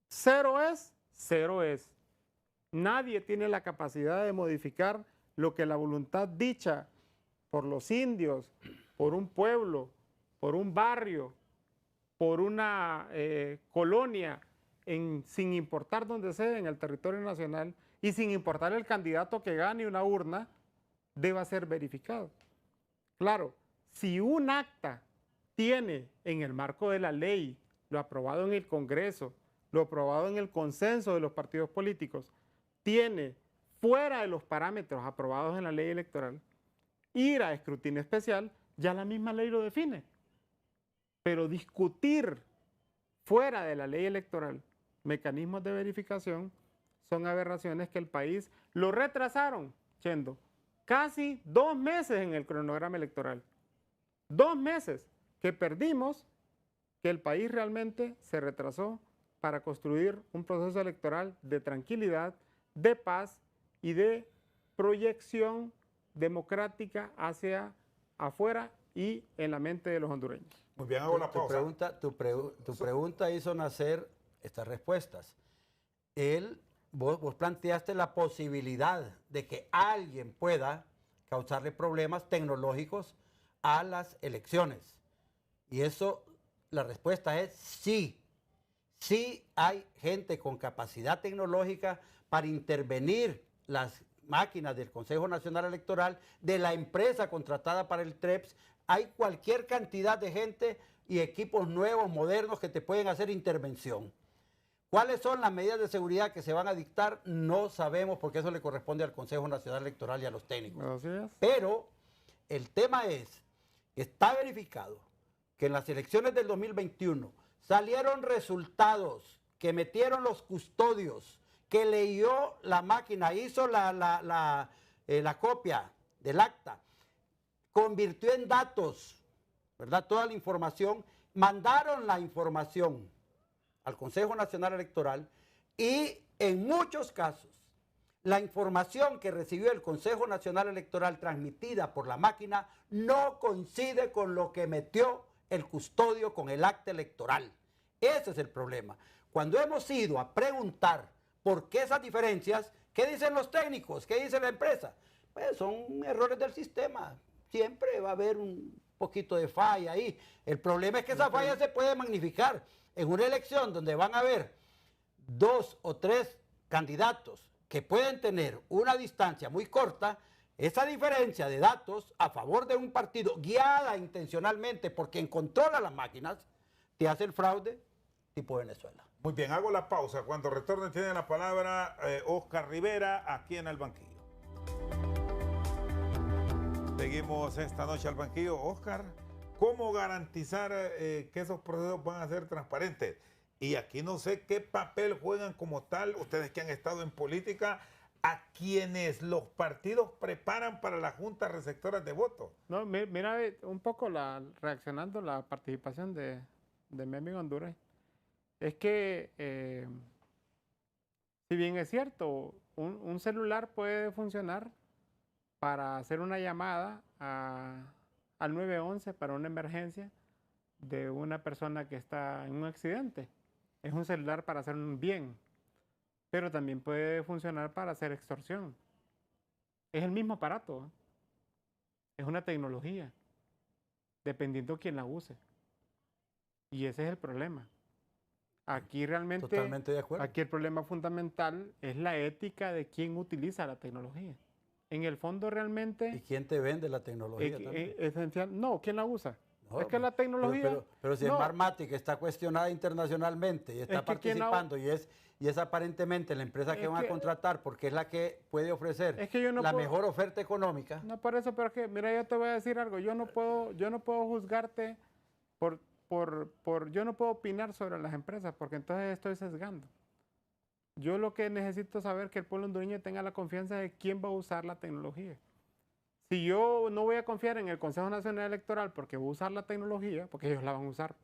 Cero es, cero es. Nadie tiene la capacidad de modificar lo que la voluntad dicha por los indios, por un pueblo, por un barrio, por una colonia, sin importar dónde sea en el territorio nacional y sin importar el candidato que gane una urna, deba ser verificado. Claro, si un acta tiene en el marco de la ley, lo aprobado en el Congreso, lo aprobado en el consenso de los partidos políticos, tiene fuera de los parámetros aprobados en la ley electoral, ir a escrutinio especial, ya la misma ley lo define. Pero discutir fuera de la ley electoral mecanismos de verificación son aberraciones que el país lo retrasaron, Chendo, casi 2 meses en el cronograma electoral. 2 meses que perdimos, que el país realmente se retrasó para construir un proceso electoral de tranquilidad, de paz y de proyección democrática hacia afuera y en la mente de los hondureños. Muy bien, hago la pausa. Tu pregunta hizo nacer estas respuestas. Vos planteaste la posibilidad de que alguien pueda causarle problemas tecnológicos a las elecciones. Y eso, la respuesta es sí. Sí hay gente con capacidad tecnológica para intervenir las máquinas del Consejo Nacional Electoral, de la empresa contratada para el TREPS. Hay cualquier cantidad de gente y equipos nuevos, modernos, que te pueden hacer intervención. ¿Cuáles son las medidas de seguridad que se van a dictar? No sabemos, porque eso le corresponde al Consejo Nacional Electoral y a los técnicos. Gracias. Pero el tema es, está verificado que en las elecciones del 2021 salieron resultados que metieron los custodios, que leyó la máquina, hizo la copia del acta, convirtió en datos, ¿verdad?, toda la información, mandaron la información al Consejo Nacional Electoral y en muchos casos la información que recibió el Consejo Nacional Electoral transmitida por la máquina no coincide con lo que metió el custodio con el acta electoral. Ese es el problema. Cuando hemos ido a preguntar por qué esas diferencias, ¿qué dicen los técnicos? ¿Qué dice la empresa? Pues son errores del sistema. Siempre va a haber un poquito de falla ahí. El problema es que esa falla se puede magnificar. En una elección donde van a haber 2 o 3 candidatos que pueden tener una distancia muy corta, esa diferencia de datos a favor de un partido guiada intencionalmente por quien controla las máquinas, te hace el fraude tipo Venezuela. Muy bien, hago la pausa. Cuando retorne tiene la palabra Oscar Rivera aquí en El Banquillo. Seguimos esta noche al Banquillo. Oscar, ¿cómo garantizar que esos procesos van a ser transparentes? Y aquí no sé qué papel juegan como tal, ustedes que han estado en política, a quienes los partidos preparan para las juntas receptoras de votos. No, mira un poco reaccionando la participación de mi amigo Honduras. Es que, si bien es cierto, un celular puede funcionar para hacer una llamada al 911 para una emergencia de una persona que está en un accidente. Es un celular para hacer un bien, pero también puede funcionar para hacer extorsión. Es el mismo aparato, ¿eh? Es una tecnología, dependiendo de quién la use. Y ese es el problema. Aquí realmente, Totalmente de acuerdo. aquí el problema fundamental es la ética de quién utiliza la tecnología. En el fondo realmente... ¿Y quién te vende la tecnología también? Esencial, no, ¿quién la usa? No, es que la tecnología... Pero si no, Smartmatic está cuestionada internacionalmente y está Es que quien la- participando y es aparentemente la empresa que Es van a que- contratar porque es la que puede ofrecer Es que yo no la puedo- mejor oferta económica. No por eso, pero es que, mira, yo te voy a decir algo. Yo no puedo juzgarte yo no puedo opinar sobre las empresas porque entonces estoy sesgando. Yo lo que necesito saber es que el pueblo hondureño tenga la confianza de quién va a usar la tecnología. Si yo no voy a confiar en el Consejo Nacional Electoral porque voy a usar la tecnología, porque ellos la van a usar,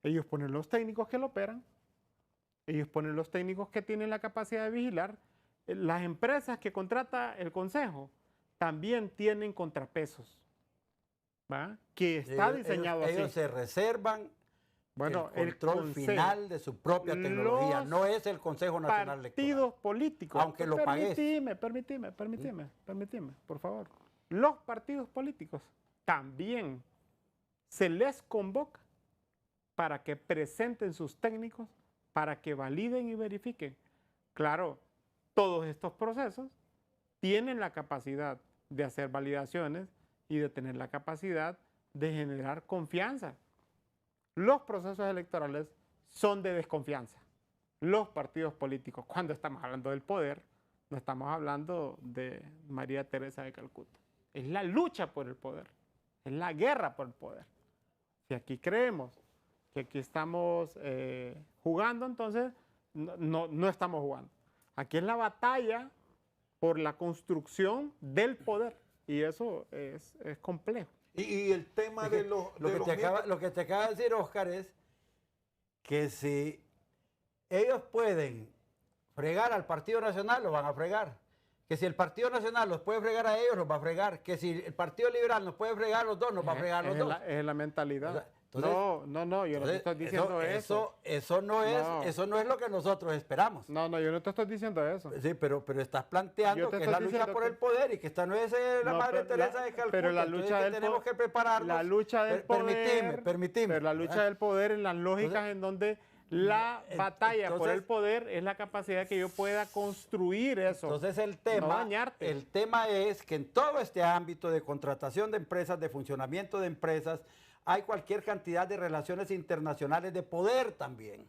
ellos ponen los técnicos que lo operan, ellos ponen los técnicos que tienen la capacidad de vigilar. Las empresas que contrata el Consejo también tienen contrapesos, ¿va? Que está diseñado así. Ellos se reservan Bueno, el control Consejo, final de su propia tecnología. los No es el Consejo Nacional Electoral. partidos políticos. Aunque lo pagues. Permíteme, por favor. Los partidos políticos también se les convoca para que presenten sus técnicos, para que validen y verifiquen. Claro, todos estos procesos tienen la capacidad de hacer validaciones y de tener la capacidad de generar confianza. Los procesos electorales son de desconfianza. Los partidos políticos, cuando estamos hablando del poder, no estamos hablando de María Teresa de Calcuta. Es la lucha por el poder, es la guerra por el poder. Si aquí creemos que aquí estamos jugando, entonces no estamos jugando. Aquí es la batalla por la construcción del poder y eso es complejo. Y el tema de los... Lo que te acaba de decir, Oscar, es que si ellos pueden fregar al Partido Nacional, lo van a fregar. Que si el Partido Nacional los puede fregar a ellos, los va a fregar. Que si el Partido Liberal nos puede fregar a los dos, nos va a fregar a los dos. Es la mentalidad. O sea, entonces, yo no te estoy diciendo eso. Eso no es lo que nosotros esperamos. No, yo no te estoy diciendo eso. Sí, pero estás planteando que es la lucha por el poder y que esta no es la Madre Teresa de Calcuta. Pero la lucha del tenemos que prepararnos. La lucha del poder. Permitime. Pero la lucha del poder en las lógicas en donde la batalla por entonces, el poder es la capacidad que yo pueda construir eso. Entonces no el tema es que en todo este ámbito de contratación de empresas, de funcionamiento de empresas, hay cualquier cantidad de relaciones internacionales de poder también.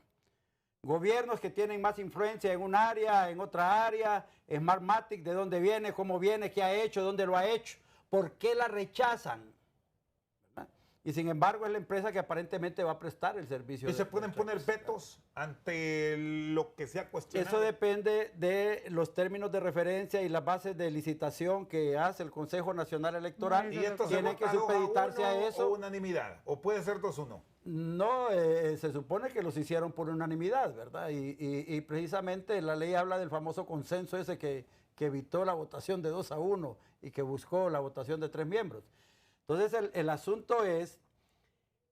Gobiernos que tienen más influencia en un área, en otra área, Smartmatic, de dónde viene, cómo viene, qué ha hecho, dónde lo ha hecho, por qué la rechazan. Y sin embargo es la empresa que aparentemente va a prestar el servicio. ¿Y se pueden poner vetos ante lo que sea cuestionado? Eso depende de los términos de referencia y las bases de licitación que hace el Consejo Nacional Electoral. ¿Y esto se tienen que vota 2-1 supeditarse a eso. o unanimidad? ¿O puede ser 2-1? No, se supone que los hicieron por unanimidad, ¿verdad? Y precisamente la ley habla del famoso consenso ese que evitó la votación de 2-1 y que buscó la votación de 3 miembros. Entonces el asunto es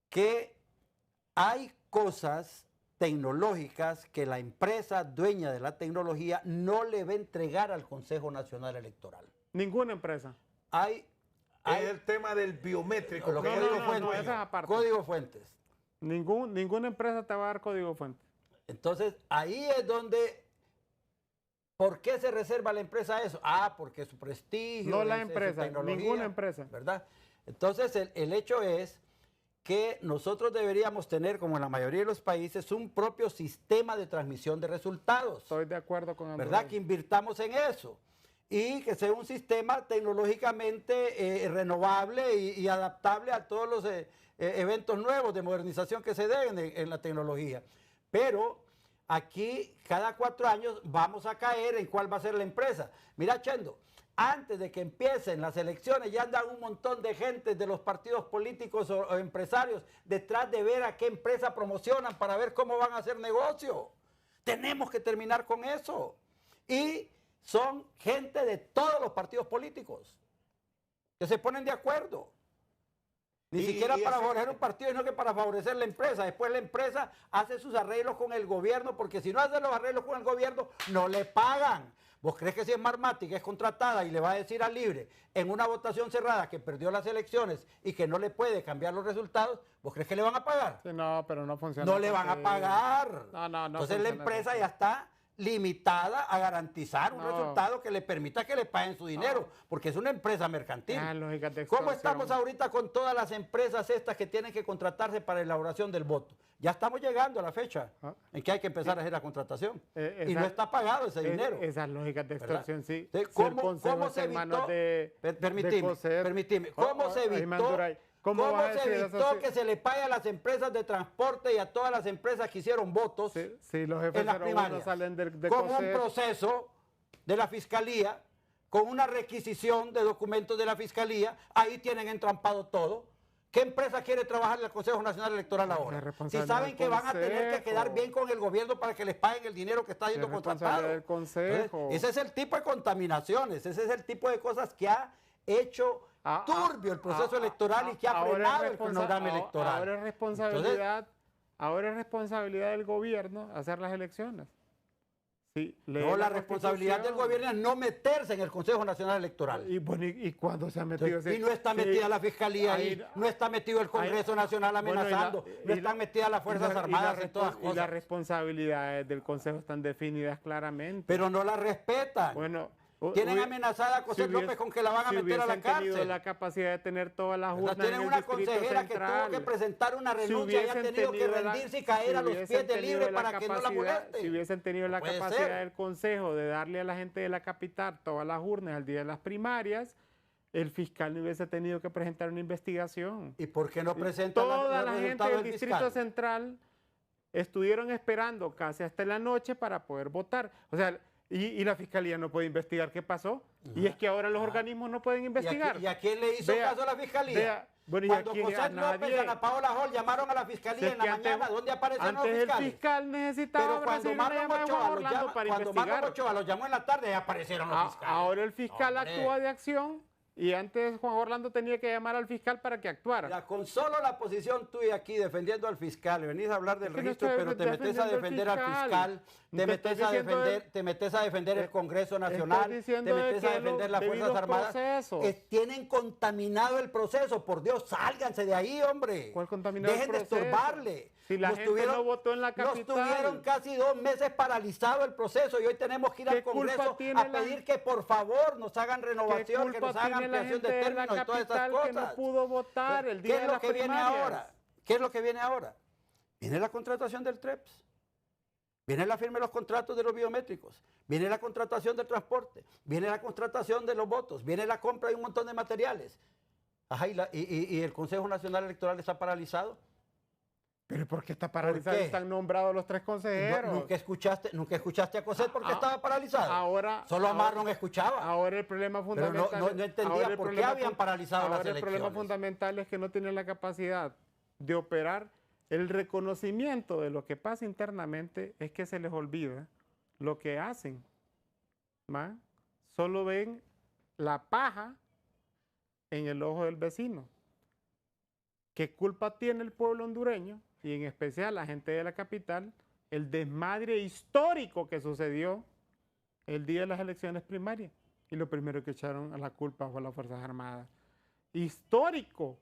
que hay cosas tecnológicas que la empresa dueña de la tecnología no le va a entregar al Consejo Nacional Electoral. Ninguna empresa. Es el tema del biométrico. Lo que No, yo digo no, fuentes. no, esa es aparte. Código fuentes. Ninguna empresa te va a dar código fuente. Entonces ahí es donde... ¿Por qué se reserva la empresa eso? Porque su prestigio. No la su empresa, tecnología, ninguna empresa. ¿verdad? Entonces el hecho es que nosotros deberíamos tener, como en la mayoría de los países, un propio sistema de transmisión de resultados. Estoy de acuerdo con Andrés. ¿Verdad? Que invirtamos en eso. Y que sea un sistema tecnológicamente renovable y adaptable a todos los eventos nuevos de modernización que se den en la tecnología. Pero aquí cada 4 años vamos a caer en cuál va a ser la empresa. Mira, Chendo, antes de que empiecen las elecciones ya andan un montón de gente de los partidos políticos o empresarios detrás de ver a qué empresa promocionan para ver cómo van a hacer negocio. Tenemos que terminar con eso. Y son gente de todos los partidos políticos que se ponen de acuerdo. Ni siquiera para favorecer un partido, sino que para favorecer la empresa. Después la empresa hace sus arreglos con el gobierno, porque si no hace los arreglos con el gobierno, no le pagan. ¿Vos crees que si es Marmatic, es contratada y le va a decir al Libre en una votación cerrada que perdió las elecciones y que no le puede cambiar los resultados, vos crees que le van a pagar? Sí, no, pero no funciona. No le van a pagar. No Entonces la empresa ya está limitada a garantizar un resultado que le permita que le paguen su dinero, porque es una empresa mercantil. ¿Cómo estamos ahorita con todas las empresas estas que tienen que contratarse para la elaboración del voto? Ya estamos llegando a la fecha en que hay que empezar a hacer la contratación y no está pagado ese dinero. Esas lógicas de extorsión, sí. ¿Cómo se evitó? Permitime, ¿cómo se evitó? ¿Cómo se evitó que se le pague a las empresas de transporte y a todas las empresas que hicieron votos si los jefes en las primarias? Salen de con un proceso de la Fiscalía, con una requisición de documentos de la Fiscalía, ahí tienen entrampado todo. ¿Qué empresa quiere trabajar en el Consejo Nacional Electoral ahora? Si saben que van a tener que quedar bien con el gobierno para que les paguen el dinero que está siendo contratado. Entonces, ese es el tipo de contaminaciones, ese es el tipo de cosas que ha hecho turbio el proceso electoral y que ha frenado el cronograma electoral. Ahora es responsabilidad del gobierno hacer las elecciones. Sí, no, la responsabilidad del gobierno es no meterse en el Consejo Nacional Electoral. Y bueno, ¿y cuándo se ha metido? Y no está metida la Fiscalía ahí, no está metido el Congreso Nacional amenazando, no están metidas las Fuerzas Armadas en todas cosas. Y las responsabilidades del Consejo están definidas claramente. Pero no las respetan. Bueno, tienen amenazada a José López con que la van a meter a la cárcel. Tenido la capacidad de tener todas las urnas tienen una consejera que tuvo que presentar una renuncia y ha tenido que rendirse y caer a los pies de Libre para que no la moleste. Si hubiesen tenido la capacidad del Consejo de darle a la gente de la capital todas las urnas al día de las primarias, el fiscal no hubiese tenido que presentar una investigación. ¿Y por qué no presentan toda la gente del Distrito Central estuvieron esperando casi hasta la noche para poder votar? O sea, y la Fiscalía no puede investigar qué pasó. Y es que ahora los organismos no pueden investigar. ¿Y a quién le hizo caso a la Fiscalía? Cuando José López y Ana Paola Hall llamaron a la Fiscalía en la mañana, ¿dónde aparecieron los fiscales? El fiscal necesitaba pero cuando Marlon Ochoa los llamó en la tarde, aparecieron los fiscales. Ahora el fiscal actúa de acción. Y antes Juan Orlando tenía que llamar al fiscal para que actuara. Mira, con solo la posición tuya aquí defendiendo al fiscal, venís a hablar del registro, pero te metes a defender al fiscal, te metes a defender el Congreso Nacional, te metes a defender las Fuerzas Armadas. Tienen contaminado el proceso, por Dios, sálganse de ahí, hombre. ¿Cuál contaminado Dejen de estorbarle. Si la gente no votó en la capital. Nos tuvieron casi 2 meses paralizado el proceso y hoy tenemos que ir al Congreso a pedir que por favor nos hagan renovación, que nos hagan ampliación de términos y todas esas cosas. Que no pudo votar el día de las primarias. ¿Qué es lo que viene ahora? Viene la contratación del TREPS. Viene la firma de los contratos de los biométricos, viene la contratación del transporte, viene la contratación de los votos, viene la compra de un montón de materiales. Ajá, y el Consejo Nacional Electoral está paralizado. ¿Pero por qué está paralizado? Están nombrados los 3 consejeros. ¿Nunca escuchaste a Cosette porque estaba paralizado? Solo a Marlon escuchaba. Ahora el problema fundamental... Pero no entendía por qué habían paralizado las elecciones. El problema fundamental es que no tienen la capacidad de operar. El reconocimiento de lo que pasa internamente es que se les olvida lo que hacen. Solo ven la paja en el ojo del vecino. ¿Qué culpa tiene el pueblo hondureño? Y en especial la gente de la capital, el desmadre histórico que sucedió el día de las elecciones primarias. Y lo primero que echaron a la culpa fue a las Fuerzas Armadas. Histórico.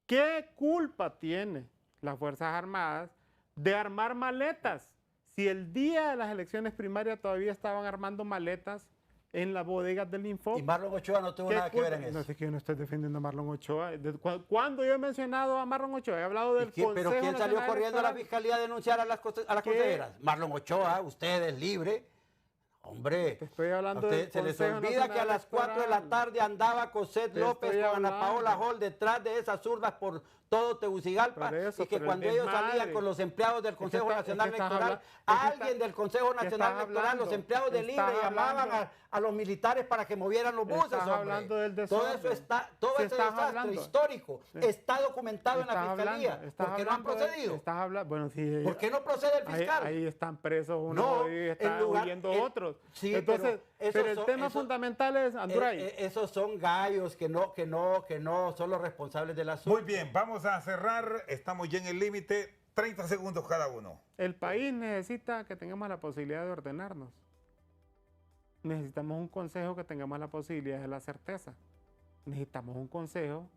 ¿Qué culpa tiene las Fuerzas Armadas de armar maletas? Si el día de las elecciones primarias todavía estaban armando maletas en las bodegas del Info. Y Marlon Ochoa no tuvo nada que ver en eso. No sé que yo no estoy defendiendo a Marlon Ochoa. ¿Cuándo yo he mencionado a Marlon Ochoa? He hablado del Consejo ¿Pero quién salió corriendo a la Fiscalía a denunciar a las consejeras? Marlon Ochoa, ustedes, Libre. Hombre, Te estoy hablando a del usted se les Consejo olvida que a Nacional las 4 de la Electoral. tarde andaba Cosette Te López estoy con Ana hablando. Paola Hall detrás de esas zurdas por todo Tegucigalpa, Por eso, y que pero el cuando ellos desmadre. salían con los empleados del Es que Consejo está- Nacional es que estás Electoral, habla- es que alguien del Consejo ¿qué Nacional estás Electoral, los hablando? empleados de Estás Libre llamaban hablando. a los militares para que movieran los buses, Estás hombre. hablando del Todo desorden. eso está, todo Si ese estás desastre hablando. histórico está documentado en la Estás Fiscalía. hablando- estás ¿Por qué no han hablando de- procedido? estás hablando, bueno, sí, ¿Por qué no procede el ahí, fiscal? ahí están presos unos No, y en están lugar- huyendo en- otros. sí, Entonces, pero pero esos el son- tema esos- fundamental es, Anduray, Esos son gallos que no son los responsables del asunto. Muy bien, vamos a cerrar. Estamos ya en el límite. 30 segundos cada uno. el país necesita que tengamos la posibilidad de ordenarnos. Necesitamos un consejo que tengamos la posibilidad de la certeza. Necesitamos un consejo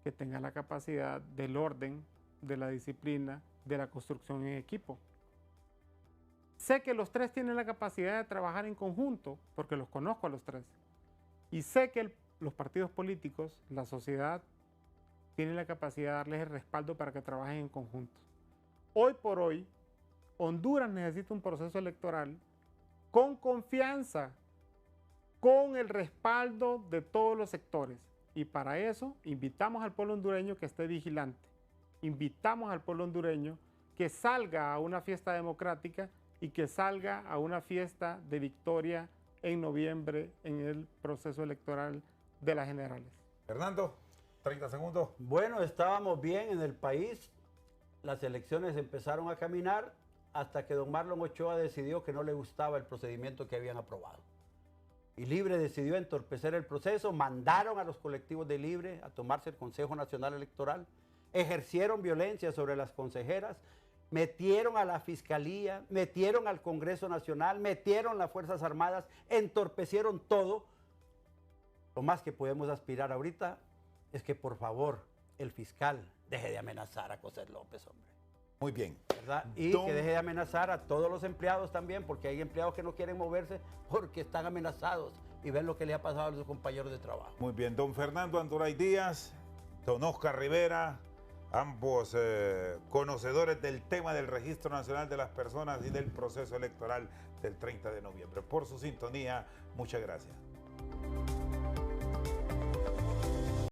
que tenga la capacidad del orden, de la disciplina, de la construcción en equipo. Sé que los tres tienen la capacidad de trabajar en conjunto, porque los conozco a los tres. Y sé que los partidos políticos, la sociedad, tienen la capacidad de darles el respaldo para que trabajen en conjunto. Hoy por hoy, Honduras necesita un proceso electoral con confianza, con el respaldo de todos los sectores. Y para eso invitamos al pueblo hondureño que esté vigilante. Invitamos al pueblo hondureño que salga a una fiesta democrática y que salga a una fiesta de victoria en noviembre en el proceso electoral de las generales. Fernando, 30 segundos. Bueno, estábamos bien en el país. Las elecciones empezaron a caminar hasta que don Marlon Ochoa decidió que no le gustaba el procedimiento que habían aprobado. Y Libre decidió entorpecer el proceso, mandaron a los colectivos de Libre a tomarse el Consejo Nacional Electoral, ejercieron violencia sobre las consejeras, metieron a la Fiscalía, metieron al Congreso Nacional, metieron las Fuerzas Armadas, entorpecieron todo. Lo más que podemos aspirar ahorita es que por favor el fiscal deje de amenazar a Cosette López, hombre. Muy bien. ¿Verdad? Y Don- que deje de amenazar a todos los empleados también, porque hay empleados que no quieren moverse porque están amenazados y ven lo que le ha pasado a sus compañeros de trabajo. Muy bien. Don Fernando Anduray Díaz, don Oscar Rivera, ambos conocedores del tema del Registro Nacional de las Personas y del proceso electoral del 30 de noviembre. Por su sintonía, muchas gracias.